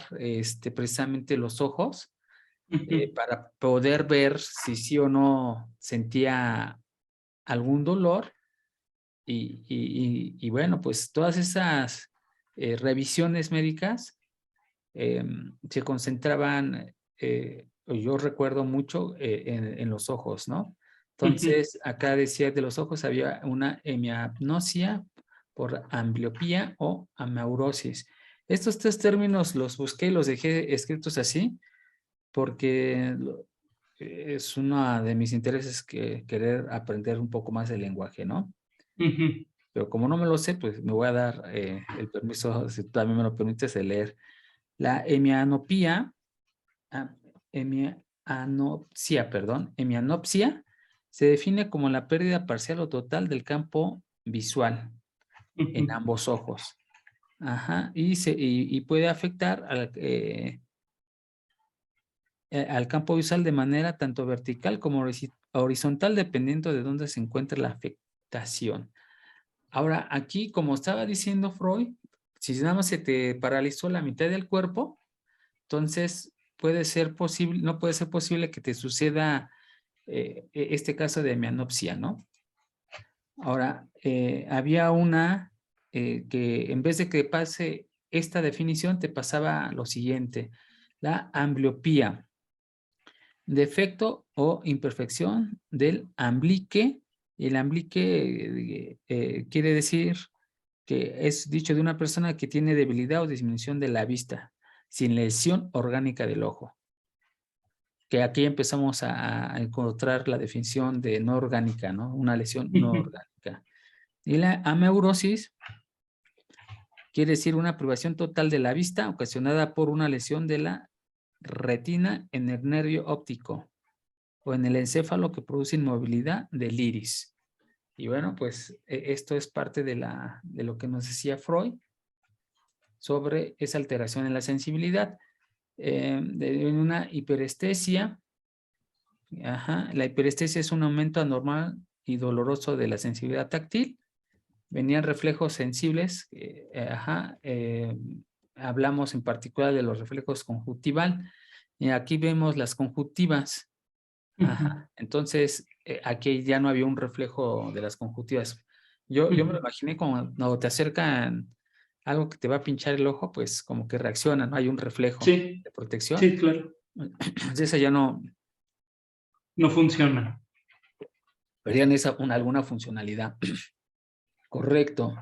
precisamente los ojos ujú, para poder ver si sí o no sentía algún dolor y bueno, pues todas esas revisiones médicas se concentraban, yo recuerdo mucho en los ojos, ¿no? ujú. Entonces, acá decía de los ojos había una hemiapnosia por ambliopía o amaurosis. Estos tres términos los busqué y los dejé escritos así porque es uno de mis intereses que querer aprender un poco más del lenguaje, ¿no? Ujú. Pero como no me lo sé, pues me voy a dar el permiso, si tú también me lo permites, de leer. La hemianopía, hemianopsia, perdón, hemianopsia se define como la pérdida parcial o total del campo visual en Ujú. ambos ojos. Ajá, y puede afectar al campo visual de manera tanto vertical como horizontal, dependiendo de dónde se encuentre la afectación. Ahora, aquí, como estaba diciendo Freud, si nada más se te paralizó la mitad del cuerpo, entonces puede ser posible, no puede ser posible que te suceda este caso de hemianopsia, ¿no? Ahora, había una que en vez de que pase esta definición, te pasaba lo siguiente: la ambliopía, defecto o imperfección del amblique. El amblique quiere decir que es dicho de una persona que tiene debilidad o disminución de la vista, sin lesión orgánica del ojo. Que aquí empezamos a encontrar la definición de no orgánica, ¿no? Una lesión no Ujú. orgánica. Y la amaurosis quiere decir una privación total de la vista ocasionada por una lesión de la retina en el nervio óptico o en el encéfalo que produce inmovilidad del iris. Y bueno, pues esto es parte de lo que nos decía Freud sobre esa alteración en la sensibilidad. De una hiperestesia. Ajá, la hiperestesia es un aumento anormal y doloroso de la sensibilidad táctil. Venían reflejos sensibles. Hablamos en particular de los reflejos conjuntival. Y aquí vemos las conjuntivas. Ujú. Ajá. Entonces, aquí ya no había un reflejo de las conjuntivas. Yo me lo Ujú. imaginé como cuando te acercan algo que te va a pinchar el ojo, pues como que reacciona, ¿no? Hay un reflejo Sí, de protección. sí, claro. Entonces, esa ya no, No funciona. perdían alguna funcionalidad. Correcto.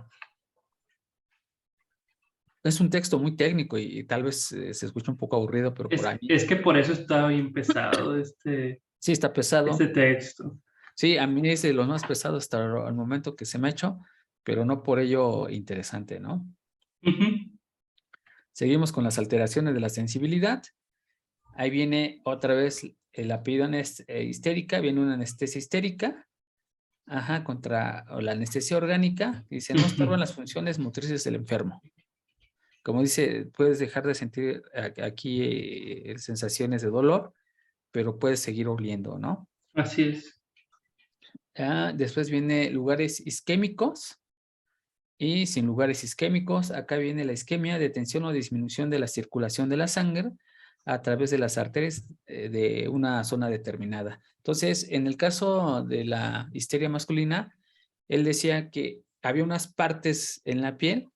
Es un texto muy técnico y tal vez se escucha un poco aburrido, pero por ahí Es que por eso está bien pesado sí está pesado. este texto. Sí, a mí es de los más pesados hasta el momento que se me ha hecho, pero no por ello interesante, ¿no? Ujú. Seguimos con las alteraciones de la sensibilidad. Ahí viene otra vez el apellido histérica, viene una anestesia histérica, ajá, contra o la anestesia orgánica. Dice, no estorban Ujú. las funciones motrices del enfermo. Como dice, puedes dejar de sentir aquí sensaciones de dolor, pero puedes seguir oliendo, ¿no? Así es. Después viene lugares isquémicos y sin lugares isquémicos. Acá viene la isquemia, detención o disminución de la circulación de la sangre a través de las arterias de una zona determinada. Entonces, en el caso de la histeria masculina, él decía que había unas partes en la piel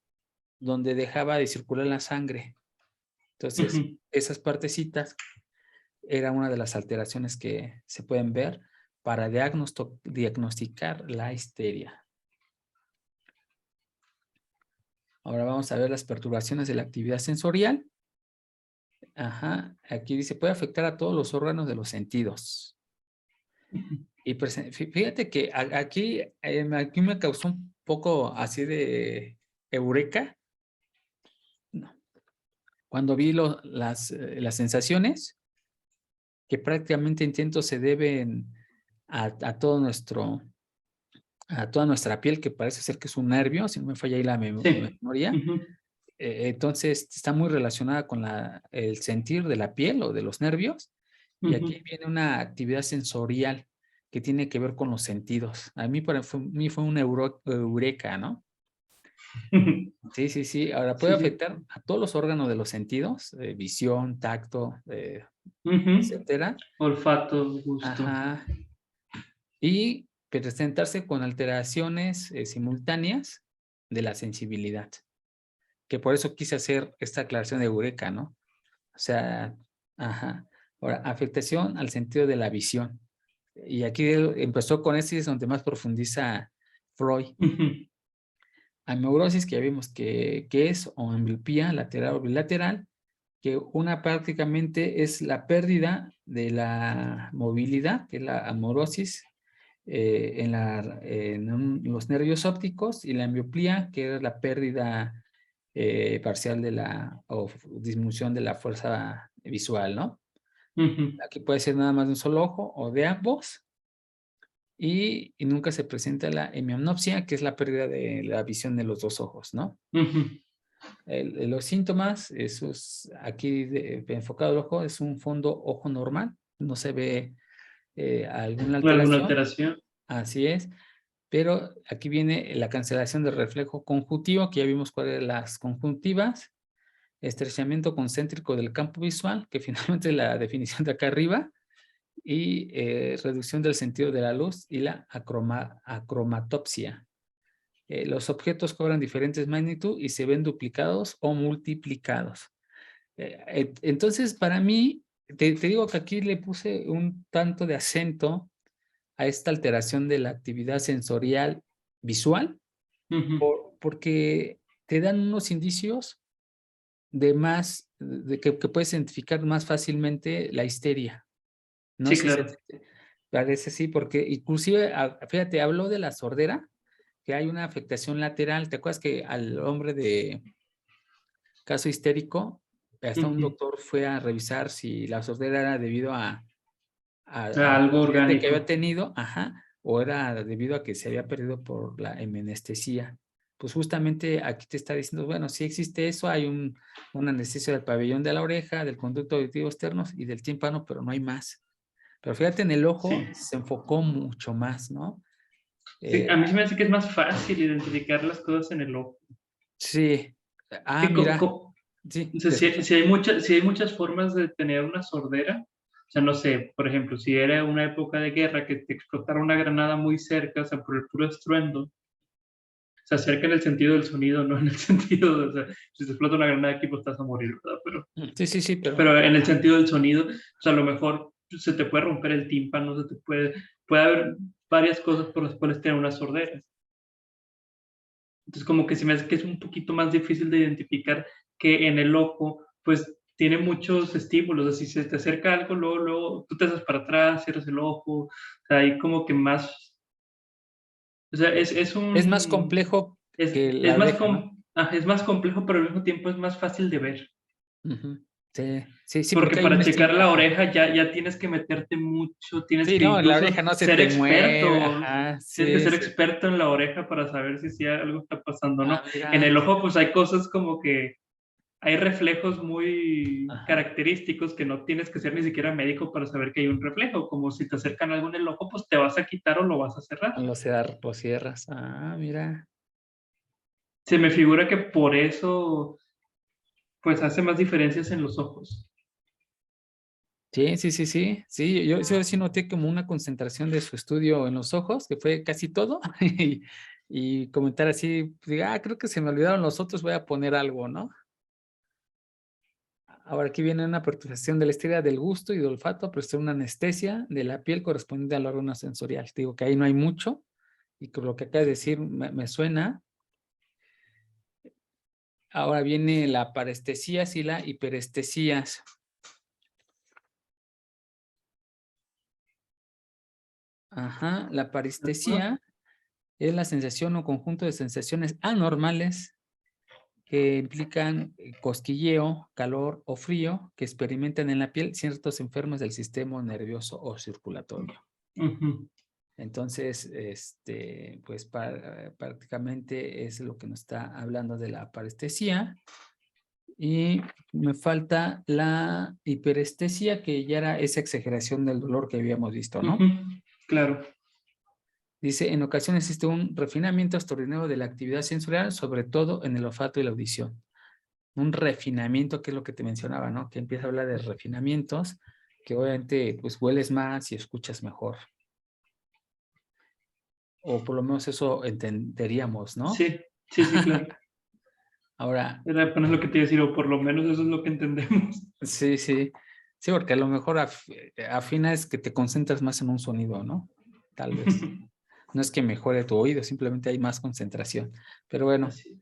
donde dejaba de circular la sangre. Entonces, Ujú. esas partecitas era una de las alteraciones que se pueden ver para diagnosticar la histeria. Ahora vamos a ver las perturbaciones de la actividad sensorial. Ajá, aquí dice, puede afectar a todos los órganos de los sentidos. Y fíjate que aquí me causó un poco así de eureka, ¿no? Cuando vi las sensaciones, que prácticamente entiendo se deben a todo a toda nuestra piel, que parece ser que es un nervio, si no me falla ahí la Sí. memoria. Ujú. Entonces está muy relacionada con el sentir de la piel o de los nervios. Y Ujú. aquí viene una actividad sensorial que tiene que ver con los sentidos. Mí fue una eureka, ¿no? Sí, sí, sí. Ahora puede Sí, sí. afectar a todos los órganos de los sentidos, visión, tacto, Ujú. etcétera. Olfato, gusto. Ajá. Y presentarse con alteraciones simultáneas de la sensibilidad. Que por eso quise hacer esta aclaración de eureka, ¿no? O sea, ajá. Ahora, afectación al sentido de la visión. Y aquí empezó con este, es donde más profundiza Freud. Ujú. Amaurosis, que ya vimos que es, o ambliopía lateral o bilateral, que una prácticamente es la pérdida de la movilidad, que es la amaurosis, en los nervios ópticos, y la ambliopía, que es la pérdida parcial de o disminución de la fuerza visual, ¿no? Ujú. Aquí puede ser nada más de un solo ojo o de ambos. y nunca se presenta la hemianopsia, que es la pérdida de la visión de los dos ojos, ¿no? Los síntomas, eso es aquí enfocado al ojo, es un fondo ojo normal, no se ve alguna ¿Alguna alteración, alteración? así es, pero aquí viene la cancelación del reflejo conjuntivo, que ya vimos cuáles eran las conjuntivas, estrechamiento concéntrico del campo visual, que finalmente es la definición de acá arriba, y reducción del sentido de la luz y la acromatopsia. Los objetos cobran diferentes magnitud y se ven duplicados o multiplicados. Entonces, para mí, te digo que aquí le puse un tanto de acento a esta alteración de la actividad sensorial visual, porque te dan unos indicios de más, de que puedes identificar más fácilmente la histeria. No Sí, sé si claro. te parece así, porque inclusive, fíjate, habló de la sordera, que hay una afectación lateral. ¿Te acuerdas que al hombre de caso histérico, hasta un doctor fue a revisar si la sordera era debido a un Algo accidente que había orgánico. tenido, o era debido a que se había perdido por la hemenestesia? Pues justamente aquí te está diciendo, bueno, sí existe eso, hay una anestesia del pabellón de la oreja, del conducto auditivo externo y del tímpano, pero no hay más. Pero fíjate, en el ojo Sí. se enfocó mucho más, ¿no? Sí, a Eh, mí se me hace que es más fácil identificar las cosas en el ojo. sí. Que Mira, sí, o sea, te escucho. si hay muchas formas de tener una sordera, o sea, no sé, por ejemplo, si era una época de guerra que te explotara una granada muy cerca, o sea, por el puro estruendo, se acerca en el sentido del sonido, no en el sentido de, o sea, si te explota una granada aquí, pues estás a morir, ¿verdad? Sí, sí, sí, pero Pero en el sentido del sonido, o sea, a lo mejor se te puede romper el tímpano, puede haber varias cosas por las cuales tener una sordera. Entonces, como que se me hace que es un poquito más difícil de identificar que en el ojo, pues tiene muchos estímulos. Así si se te acerca algo, luego tú te haces para atrás, cierras el ojo. O sea, hay como que más. O sea, es más complejo que es la oreja, ¿no? es más complejo, pero al mismo tiempo es más fácil de ver. Ujú. Sí, sí, sí, Porque porque hay para un checar estímulo. la oreja ya tienes que meterte mucho, tienes Sí, que no, la incluso oreja no se ser te mueve, experto. Tienes que sí, ser sí. experto en la oreja para saber si algo está pasando o no. En Mira, el ojo, pues hay cosas como que hay reflejos muy ajá, característicos que no tienes que ser ni siquiera médico para saber que hay un reflejo, como si te acercan algo en el ojo, pues te vas a quitar o lo vas a cerrar. lo cierras, mira. Se me figura que por eso, pues hace más diferencias en los ojos. Sí, sí, sí, sí, sí, yo sí noté como una concentración de su estudio en los ojos, que fue casi todo, y comentar así, diga, creo que se me olvidaron los otros, voy a poner algo, ¿no? Ahora aquí viene una perturbación de la estrella del gusto y del olfato, pero es una anestesia de la piel correspondiente al órgano sensorial. Te digo que ahí no hay mucho, y con lo que acabas de decir me suena. Ahora viene la parestesías y la hiperestesías. La Ajá. parestesia es la sensación o conjunto de sensaciones anormales que implican cosquilleo, calor o frío que experimentan en la piel ciertos enfermos del sistema nervioso o circulatorio. Ujú. Entonces, pues prácticamente es lo que nos está hablando de la parestesia. Y me falta la hiperestesia, que ya era esa exageración del dolor que habíamos visto, ¿no? Ujú. Claro. Dice, en ocasiones existe un refinamiento extraordinario de la actividad sensorial, sobre todo en el olfato y la audición. Un refinamiento, que es lo que te mencionaba, ¿no? Que empieza a hablar de refinamientos, que obviamente pues hueles más y escuchas mejor. O por lo menos eso entenderíamos, ¿no? Sí, sí, sí, claro. Ahora, Era apenas lo que te iba a decir, o por lo menos eso es lo que entendemos. sí, sí. Sí, porque a lo mejor afina es que te concentras más en un sonido, ¿no? Tal vez. No es que mejore tu oído, simplemente hay más concentración. Pero bueno, Así.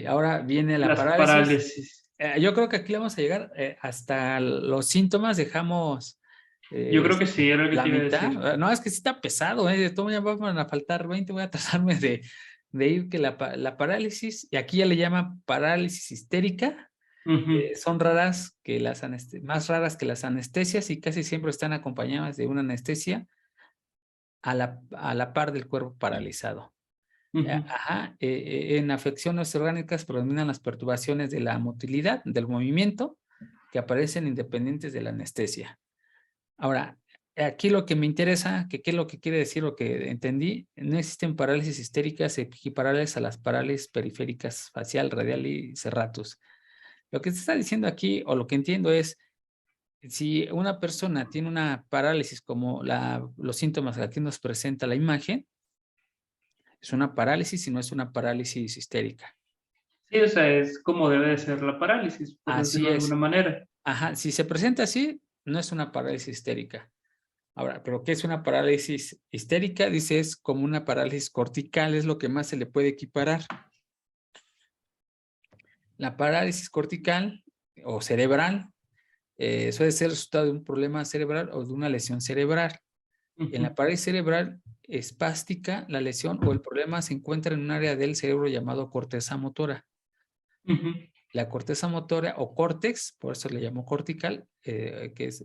ahora viene la Las parálisis. parálisis. Yo creo que aquí le vamos a llegar hasta los síntomas, dejamos Yo creo que sí, era lo que la te iba a decir. mitad. No, es que sí está pesado, ¿eh? De todo ya van a faltar 20, voy a tratarme de ir que la parálisis, y aquí ya le llama parálisis histérica. Ujú. Son raras que más raras que las anestesias, y casi siempre están acompañadas de una anestesia a la par del cuerpo paralizado. En afecciones orgánicas predominan las perturbaciones de la motilidad, del movimiento, que aparecen independientes de la anestesia. Ahora, aquí lo que me interesa, que qué es lo que quiere decir, lo que entendí, no existen parálisis histéricas equiparables a las parálisis periféricas facial, radial y serratus. Lo que se está diciendo aquí, o lo que entiendo es, si una persona tiene una parálisis como los síntomas que aquí nos presenta la imagen, es una parálisis y no es una parálisis histérica. Sí, o sea, es como debe de ser la parálisis, por Así decirlo de alguna es. manera. Ajá, si se presenta así, no es una parálisis histérica. Ahora, ¿pero qué es una parálisis histérica? Dice, es como una parálisis cortical, es lo que más se le puede equiparar. La parálisis cortical o cerebral suele ser el resultado de un problema cerebral o de una lesión cerebral. En la parálisis cerebral espástica, la lesión o el problema se encuentra en un área del cerebro llamado corteza motora. La corteza motora o córtex, por eso le llamo cortical, que es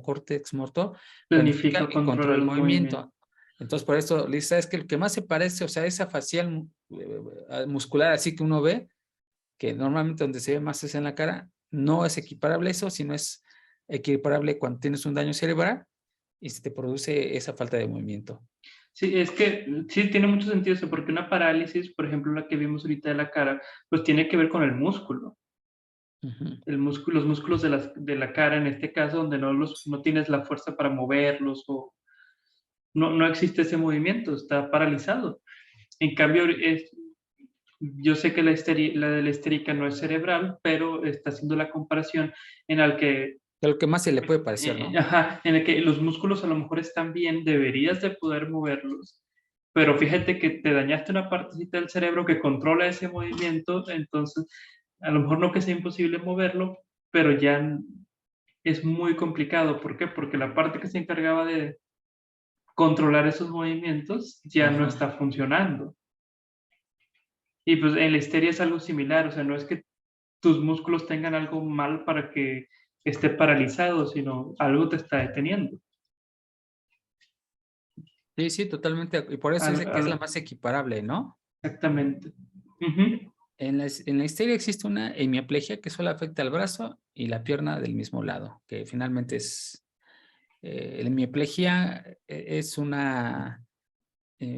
córtex motor, planifica Planifica, y controla controla el los movimientos. movimiento. Entonces, por eso, Lisa, es que el que más se parece, o sea, esa facial muscular así que uno ve, que normalmente donde se ve más es en la cara, no es equiparable a eso, sino es equiparable cuando tienes un daño cerebral y se te produce esa falta de movimiento. Sí, es que sí tiene mucho sentido eso, porque una parálisis, por ejemplo, la que vimos ahorita de la cara, pues tiene que ver con el músculo. El músculo, los músculos de la cara, en este caso, donde no tienes la fuerza para moverlos o no existe ese movimiento, está paralizado. En cambio, yo sé que la de la histérica no es cerebral, pero está haciendo la comparación en la que Es lo que más se le puede parecer, ¿no? ajá, en el que los músculos a lo mejor están bien, deberías de poder moverlos, pero fíjate que te dañaste una partecita del cerebro que controla ese movimiento, entonces a lo mejor no que sea imposible moverlo, pero ya es muy complicado. ¿Por qué? Porque la parte que se encargaba de controlar esos movimientos ya no Ajá. está funcionando. Y pues en la histeria es algo similar, o sea, no es que tus músculos tengan algo mal para que esté paralizado, sino algo te está deteniendo. Sí, sí, totalmente. Y por eso Al- dice que es la al- más equiparable, ¿no? exactamente. Ujú, En la histeria existe una hemiaplegia que solo afecta al brazo y la pierna del mismo lado, que finalmente es, la hemiaplegia es una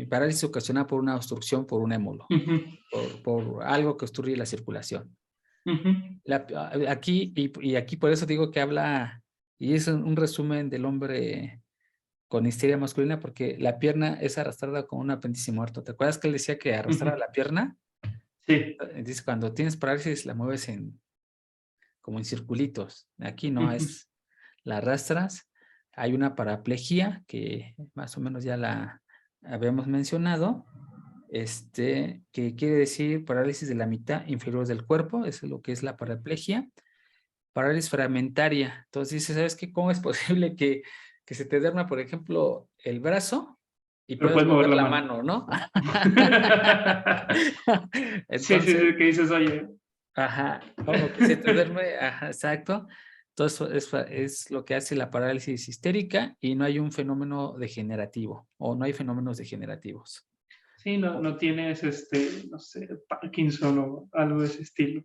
parálisis ocasionada por una obstrucción por un émulo, ujú, por algo que obstruye la circulación. ujú, Aquí, y aquí por eso digo que habla, y es un resumen del hombre con histeria masculina, porque la pierna es arrastrada con un apéndice muerto. ¿Te acuerdas que él decía que arrastraba ujú. la pierna? Sí. Dice, cuando tienes parálisis la mueves como en circulitos. Aquí no Ujú, es, la arrastras. Hay una paraplegia que más o menos ya la habíamos mencionado, que quiere decir parálisis de la mitad inferior del cuerpo, eso es lo que es la paraplegia. Parálisis fragmentaria. Entonces dice, ¿sabes qué? ¿Cómo es posible que se te duerma, por ejemplo, el brazo y pero puedes puedes mover mover la la mano. mano, ¿no? Sí, sí, Entonces, sí, que dices, oye, ajá, o que se te duerme, ajá, exacto. Entonces, es lo que hace la parálisis histérica y no hay un fenómeno degenerativo o no hay fenómenos degenerativos. sí, no tienes, no sé, Parkinson o algo de ese estilo.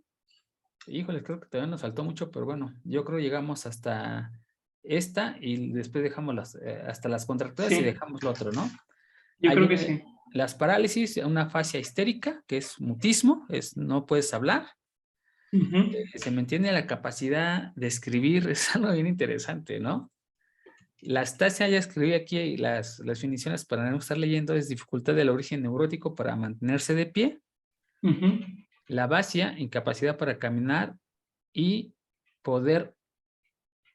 Híjole, creo que todavía nos faltó mucho, pero bueno, yo creo llegamos hasta esta y después dejamos hasta las contracturas y Sí, dejamos lo otro, ¿no? yo Ahí creo que viene sí. las parálisis, una fascia histérica, que es mutismo, no puedes hablar. Ujú, Se mantiene la capacidad de escribir, es algo bien interesante, ¿no? La astasia, ya escribí aquí las definiciones para no estar leyendo, es dificultad del origen neurótico para mantenerse de pie. ujú, La vacia, incapacidad para caminar y poder,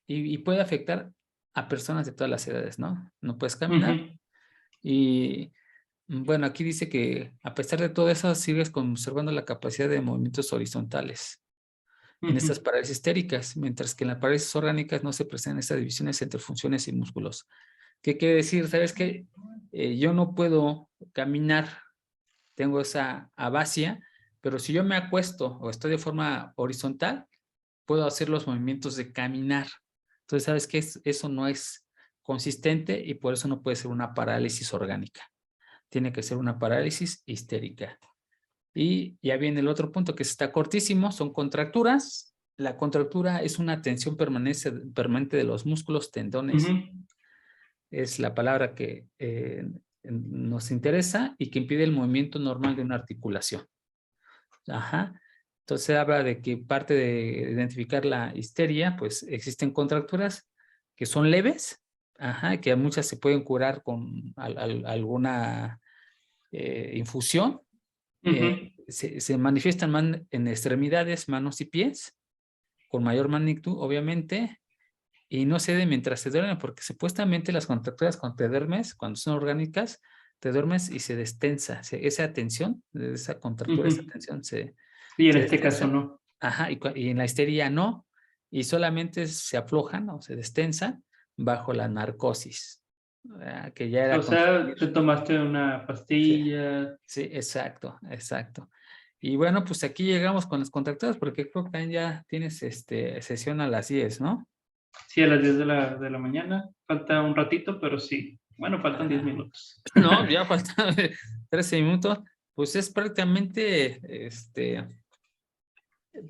y puede afectar a personas de todas las edades, ¿no? No puedes ujú, caminar. Y bueno, aquí dice que a pesar de todo eso, sigues conservando la capacidad de movimientos horizontales en ujú. estas parálisis histéricas, mientras que en las parálisis orgánicas no se presentan estas divisiones entre funciones y músculos. ¿Qué quiere decir? ¿Sabes qué? Yo no puedo caminar, tengo esa abasia, pero si yo me acuesto o estoy de forma horizontal, puedo hacer los movimientos de caminar. Entonces, ¿sabes qué? Eso no es consistente y por eso no puede ser una parálisis orgánica. Tiene que ser una parálisis histérica. Y ya viene el otro punto que está cortísimo, son contracturas. La contractura es una tensión permanente de los músculos, tendones. Es la palabra que nos interesa y que impide el movimiento normal de una articulación. Ajá. Entonces habla de que parte de identificar la histeria, pues existen contracturas que son leves, ajá, que muchas se pueden curar con alguna infusión. Se manifiestan más en extremidades, manos y pies, con mayor magnitud, obviamente, y no cede mientras se duermen, porque supuestamente las contracturas cuando te duermes, cuando son orgánicas, te duermes y se destensa. Esa tensión, esa contractura, esa tensión se Y en este caso destensa. no. Ajá, y en la histeria no, y solamente se aflojan o se destensan bajo la narcosis, que ya era O sea, consumir. te tomaste una Sí, pastilla. sí, exacto, exacto. Y bueno, pues aquí llegamos con las contracturas, porque creo que también ya tienes sesión a las 10, ¿no? Sí, a las 10 de la mañana. Falta un ratito, pero sí. Bueno, faltan 10 Ajá. minutos. No, ya faltan 13 minutos. Pues es prácticamente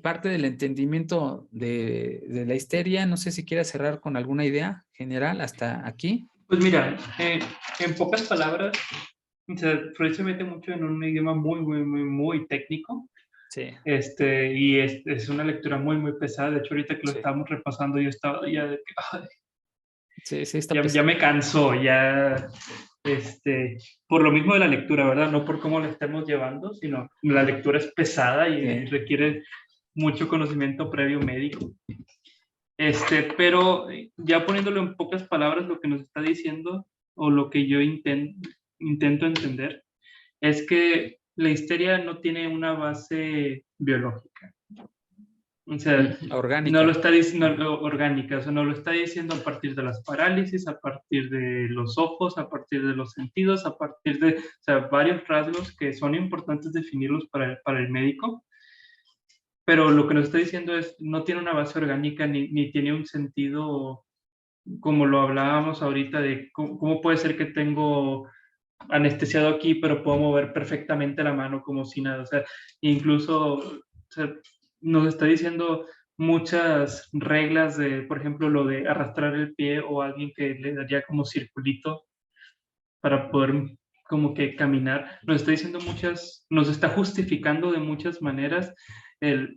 parte del entendimiento de la histeria. No sé si quieras cerrar con alguna idea general hasta aquí. Pues mira, en pocas palabras, o sea, Freud se mete mucho en un idioma muy técnico. Sí, Y es una lectura muy pesada. De hecho, ahorita que lo sí, estábamos repasando, yo estaba ya de que, ay, sí, sí, está ya pesado. me cansó, ya, por lo mismo de la lectura, ¿verdad? No por cómo la estemos llevando, sino la lectura es pesada y Sí. requiere mucho conocimiento previo médico. Pero ya poniéndolo en pocas palabras, lo que nos está diciendo, o lo que yo intento entender, es que la histeria no tiene una base biológica. O sea, no lo Orgánica. está diciendo orgánica, o sea, no lo está diciendo a partir de las parálisis, a partir de los ojos, a partir de los sentidos, a partir de, o sea, varios rasgos que son importantes definirlos para el médico, pero lo que nos está diciendo es, no tiene una base orgánica ni tiene un sentido como lo hablábamos ahorita de cómo puede ser que tengo anestesiado aquí, pero puedo mover perfectamente la mano como si nada. O sea, incluso, o sea, nos está diciendo muchas reglas de, por ejemplo, lo de arrastrar el pie o alguien que le daría como circulito para poder como que caminar. Nos está diciendo muchas, nos está justificando de muchas maneras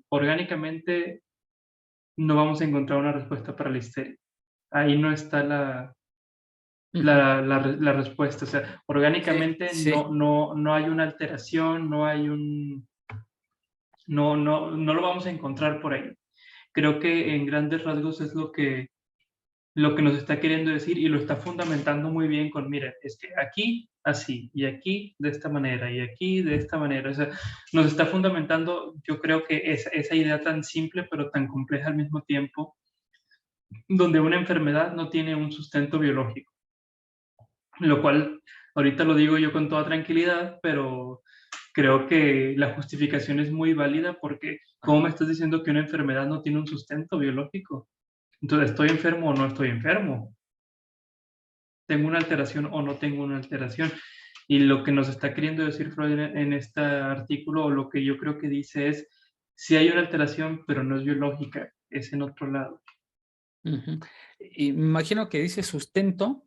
orgánicamente no vamos a encontrar una respuesta para la histeria. Ahí no está la respuesta. O sea, Sí, orgánicamente sí. no hay una alteración, no hay no lo vamos a encontrar por ahí. Creo que en grandes rasgos es lo que nos está queriendo decir y lo está fundamentando muy bien con, mira, es que aquí así, y aquí de esta manera, y aquí de esta manera. O sea, nos está fundamentando, yo creo que esa idea tan simple pero tan compleja al mismo tiempo, donde una enfermedad no tiene un sustento biológico, lo cual ahorita lo digo yo con toda tranquilidad, pero creo que la justificación es muy válida porque ¿cómo me estás diciendo que una enfermedad no tiene un sustento biológico? Entonces, ¿estoy enfermo o no estoy enfermo? ¿Tengo una alteración o no tengo una alteración? Y lo que nos está queriendo decir Freud en este artículo, o lo que yo creo que dice es, si hay una alteración, pero no es biológica, es en otro lado. Ujú. Y me imagino que dice sustento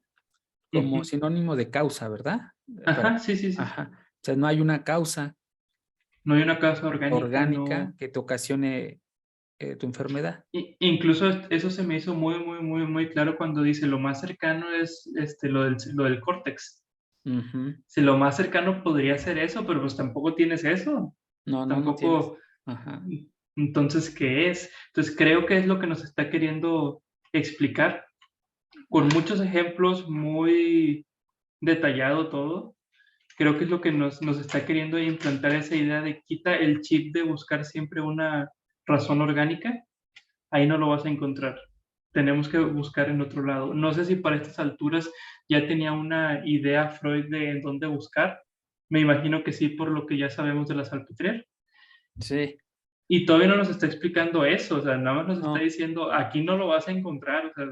como Ujú. sinónimo de causa, ¿verdad? Ajá, sí. Ajá. O sea, no hay una causa No hay una causa orgánica, orgánica no. que te ocasione tu enfermedad. Incluso eso se me hizo muy claro cuando dice lo más cercano es lo del córtex. Ujú. Si lo más cercano podría ser eso, pero pues tampoco tienes eso. No, no, no tienes. Tampoco. Ajá. Entonces, ¿qué es? Entonces, creo que es lo que nos está queriendo explicar con muchos ejemplos, muy detallado todo. Creo que es lo que nos está queriendo implantar esa idea de quita el chip de buscar siempre una razón orgánica. Ahí no lo vas a encontrar. Tenemos que buscar en otro lado. No sé si para estas alturas ya tenía una idea Freud de en dónde buscar. Me imagino que sí, por lo que ya sabemos de la salpêtrière. Sí. Y todavía no nos está explicando eso, o sea, nada más nos está No. diciendo, aquí no lo vas a encontrar, o sea,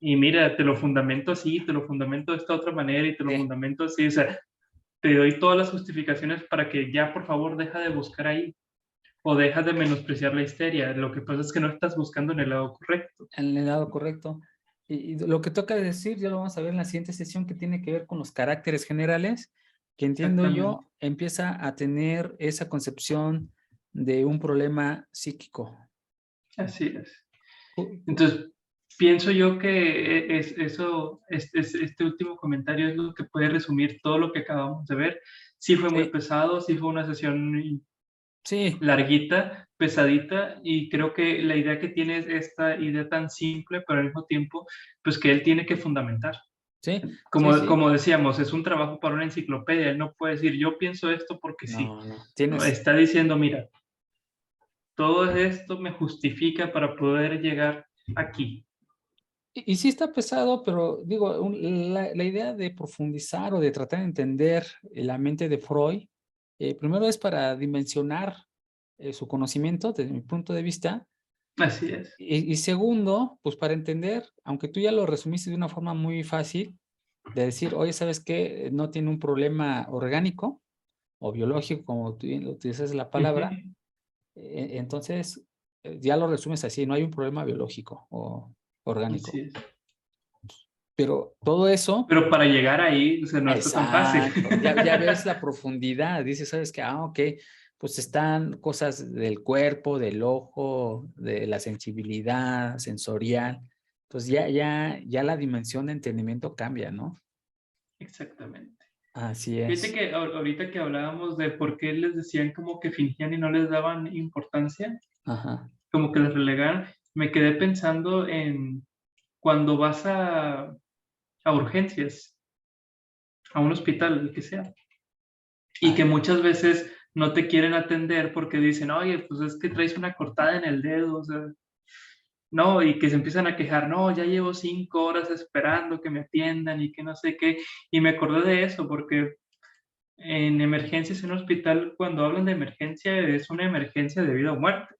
y mira, te lo fundamento así, te lo fundamento de esta otra manera y te lo Sí, fundamento así, o sea, te doy todas las justificaciones para que ya por favor deja de buscar ahí o deja de menospreciar la histeria. Lo que pasa es que no estás buscando en el lado correcto. en el lado correcto. Y lo que toca decir, ya lo vamos a ver en la siguiente sesión, que tiene que ver con los caracteres generales, que entiendo Exactamente. yo, empieza a tener esa concepción de un problema psíquico. Así es. Ju- ju- Entonces, pienso yo que este último comentario es lo que puede resumir todo lo que acabamos de ver. Sí fue muy Sí, pesado, sí fue una sesión sí, larguita, pesadita, y creo que la idea que tiene es esta idea tan simple, pero al mismo tiempo, pues que él tiene que fundamentar. sí, sí, Como, sí. como decíamos, es un trabajo para una enciclopedia, él no puede decir, yo pienso esto porque sí. No, no, No, tienes. está diciendo, mira, todo esto me justifica para poder llegar aquí. Y sí está pesado, pero digo, la idea de profundizar o de tratar de entender la mente de Freud, primero es para dimensionar su conocimiento desde mi punto de vista, Así es. y segundo, pues para entender, aunque tú ya lo resumiste de una forma muy fácil, de decir, oye, ¿sabes qué? No tiene un problema orgánico o biológico, como tú bien lo utilizas la palabra, Ujú. entonces ya lo resumes así, no hay un problema biológico o Así orgánico. es. Pero todo eso, Pero para llegar ahí, o sea, no está tan fácil. exacto, ya ves la profundidad, dices, ¿sabes qué? Ok, pues están cosas del cuerpo, del ojo, de la sensibilidad sensorial, pues ya la dimensión de entendimiento cambia, ¿no? Exactamente. Así Fíjate es. que ahorita que hablábamos de por qué les decían como que fingían y no les daban importancia, Ajá. como que les relegaban, me quedé pensando en cuando vas a urgencias, a un hospital, el que sea, y Ah, que muchas veces no te quieren atender porque dicen, oye, pues es que traes una cortada en el dedo, o sea, no, y que se empiezan a quejar, no, ya llevo 5 horas esperando que me atiendan y que no sé qué, y me acordé de eso porque en emergencias en un hospital, cuando hablan de emergencia, es una emergencia de vida o muerte.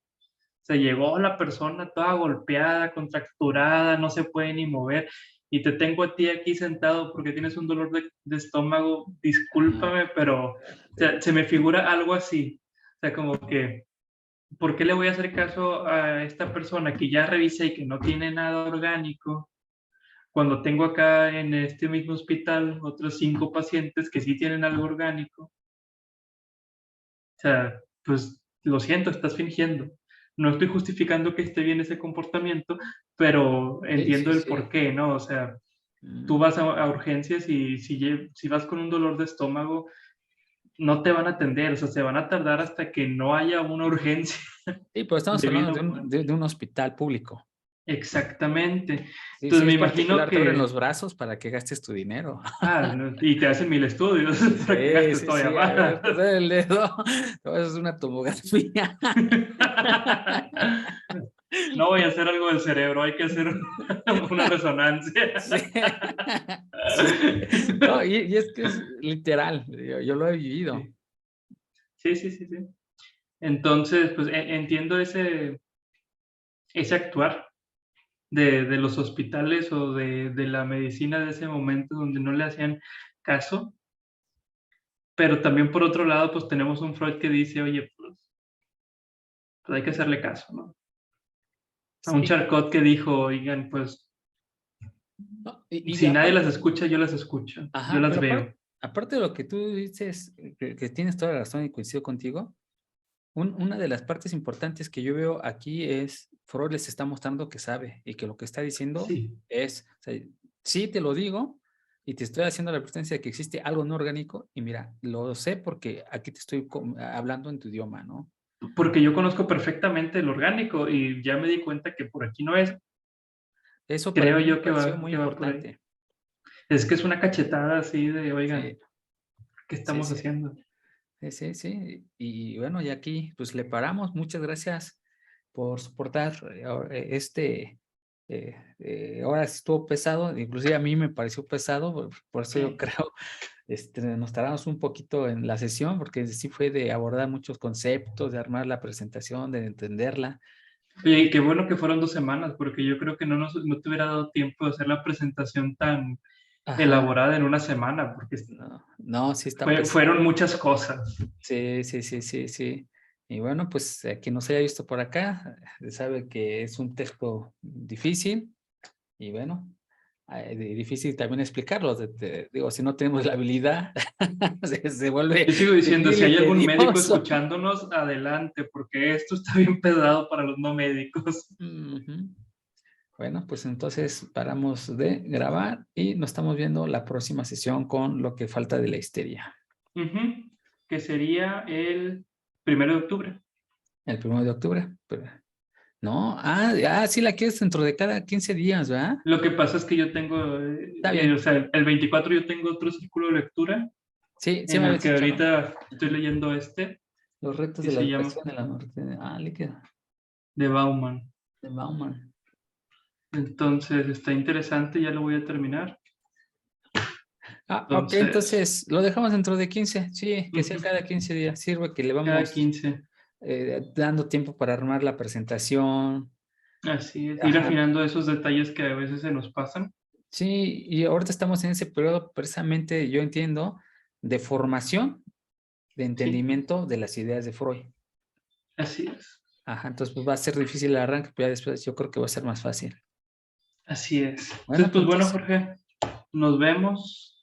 Se llegó la persona toda golpeada, contracturada, no se puede ni mover, y te tengo a ti aquí sentado porque tienes un dolor de estómago, ajá. discúlpame, pero o sea, se me figura algo así. O sea, como que, ¿por qué le voy a hacer caso a esta persona que ya revisé y que no tiene nada orgánico? Cuando tengo acá en este mismo hospital otros 5 pacientes que sí tienen algo orgánico. O sea, pues lo siento, estás fingiendo. No estoy justificando que esté bien ese comportamiento, pero Sí, entiendo sí, el sí. porqué, ¿no? O sea, tú Mm. vas a urgencias y si vas con un dolor de estómago, no te van a atender, o sea, se van a tardar hasta que no haya una urgencia Sí, pero estamos hablando debido de a muerte. de un hospital público. Exactamente. Sí, Entonces si me es imagino particular, te abren los que, brazos para que gastes tu dinero. no, y te hacen 1000 estudios para que Sí, gastes sí, todavía sí, a más. ver, te doy el dedo. Es una tomografía. No voy a hacer algo del cerebro, hay que hacer una resonancia. Sí, sí. No, y es que es literal, yo lo he vivido. Sí, sí, sí, sí, sí. Entonces, pues entiendo ese actuar de los hospitales o de la medicina de ese momento donde no le hacían caso, pero también por otro lado, pues tenemos un Freud que dice, oye, pues hay que hacerle caso, ¿no? A un Sí, Charcot que dijo, oigan, pues no, y si nadie aparte, las escucha, yo las escucho, yo ajá, las pero veo. aparte de lo que tú dices, que tienes toda la razón y coincido contigo, una de las partes importantes que yo veo aquí es, Freud les está mostrando que sabe y que lo que está diciendo Sí, es, o sea, sí te lo digo y te estoy haciendo la presencia de que existe algo no orgánico y mira, lo sé porque aquí te estoy hablando en tu idioma, ¿no? porque yo conozco perfectamente el orgánico y ya me di cuenta que por aquí no es. Eso para Creo mí me yo que pareció va, muy que va por ahí. importante. Es que es una cachetada así de, Sí, oigan, ¿qué sí, estamos sí, haciendo? sí, sí, sí. Y bueno, y aquí pues le paramos. Muchas gracias por soportar ahora sí estuvo pesado, inclusive a mí me pareció pesado, por eso yo Sí, creo, nos tardamos un poquito en la sesión, porque sí fue de abordar muchos conceptos, de armar la presentación, de entenderla, Oye, y qué bueno que fueron 2 semanas, porque yo creo que no te hubiera dado tiempo de hacer la presentación tan Ajá, elaborada en una semana, porque no, no, sí está fueron pesado. muchas cosas. Sí, sí, sí, sí, sí. Y bueno, pues quien nos haya visto por acá, sabe que es un texto difícil y bueno, difícil también explicarlo. Digo, si no tenemos la habilidad, se vuelve Yo sigo diciendo, si difícil y hay algún médico tedioso. escuchándonos, adelante, porque esto está bien pesado para los no médicos. Ujú. Bueno, pues entonces paramos de grabar y nos estamos viendo la próxima sesión con lo que falta de la histeria. Ujú. Que sería el 1 de octubre. El 1 de octubre. No, sí la quieres dentro de cada 15 días, ¿verdad? Lo que pasa es que yo tengo, Está o bien. sea, el 24 yo tengo otro círculo de lectura Sí, sí me en el habías que dicho, ¿no? ahorita estoy leyendo Los retos que de la se llama educación de la norte. Líquida. de Bauman. De Bauman. Entonces está interesante, ya lo voy a terminar. Ok, Entonces, entonces lo dejamos dentro de 15. Sí, que sea ujú, cada 15 días. Sirve que le cada vamos 15. dando tiempo para armar la presentación. Así es, ir Ajá. afinando esos detalles que a veces se nos pasan. Sí, y ahorita estamos en ese periodo precisamente, yo entiendo, de formación, de Sí, entendimiento de las ideas de Freud. así es. Ajá, entonces pues va a ser difícil el arranque, pero ya después yo creo que va a ser más fácil. Así es. Bueno, Entonces, pues pues bueno, entonces, Jorge, nos vemos.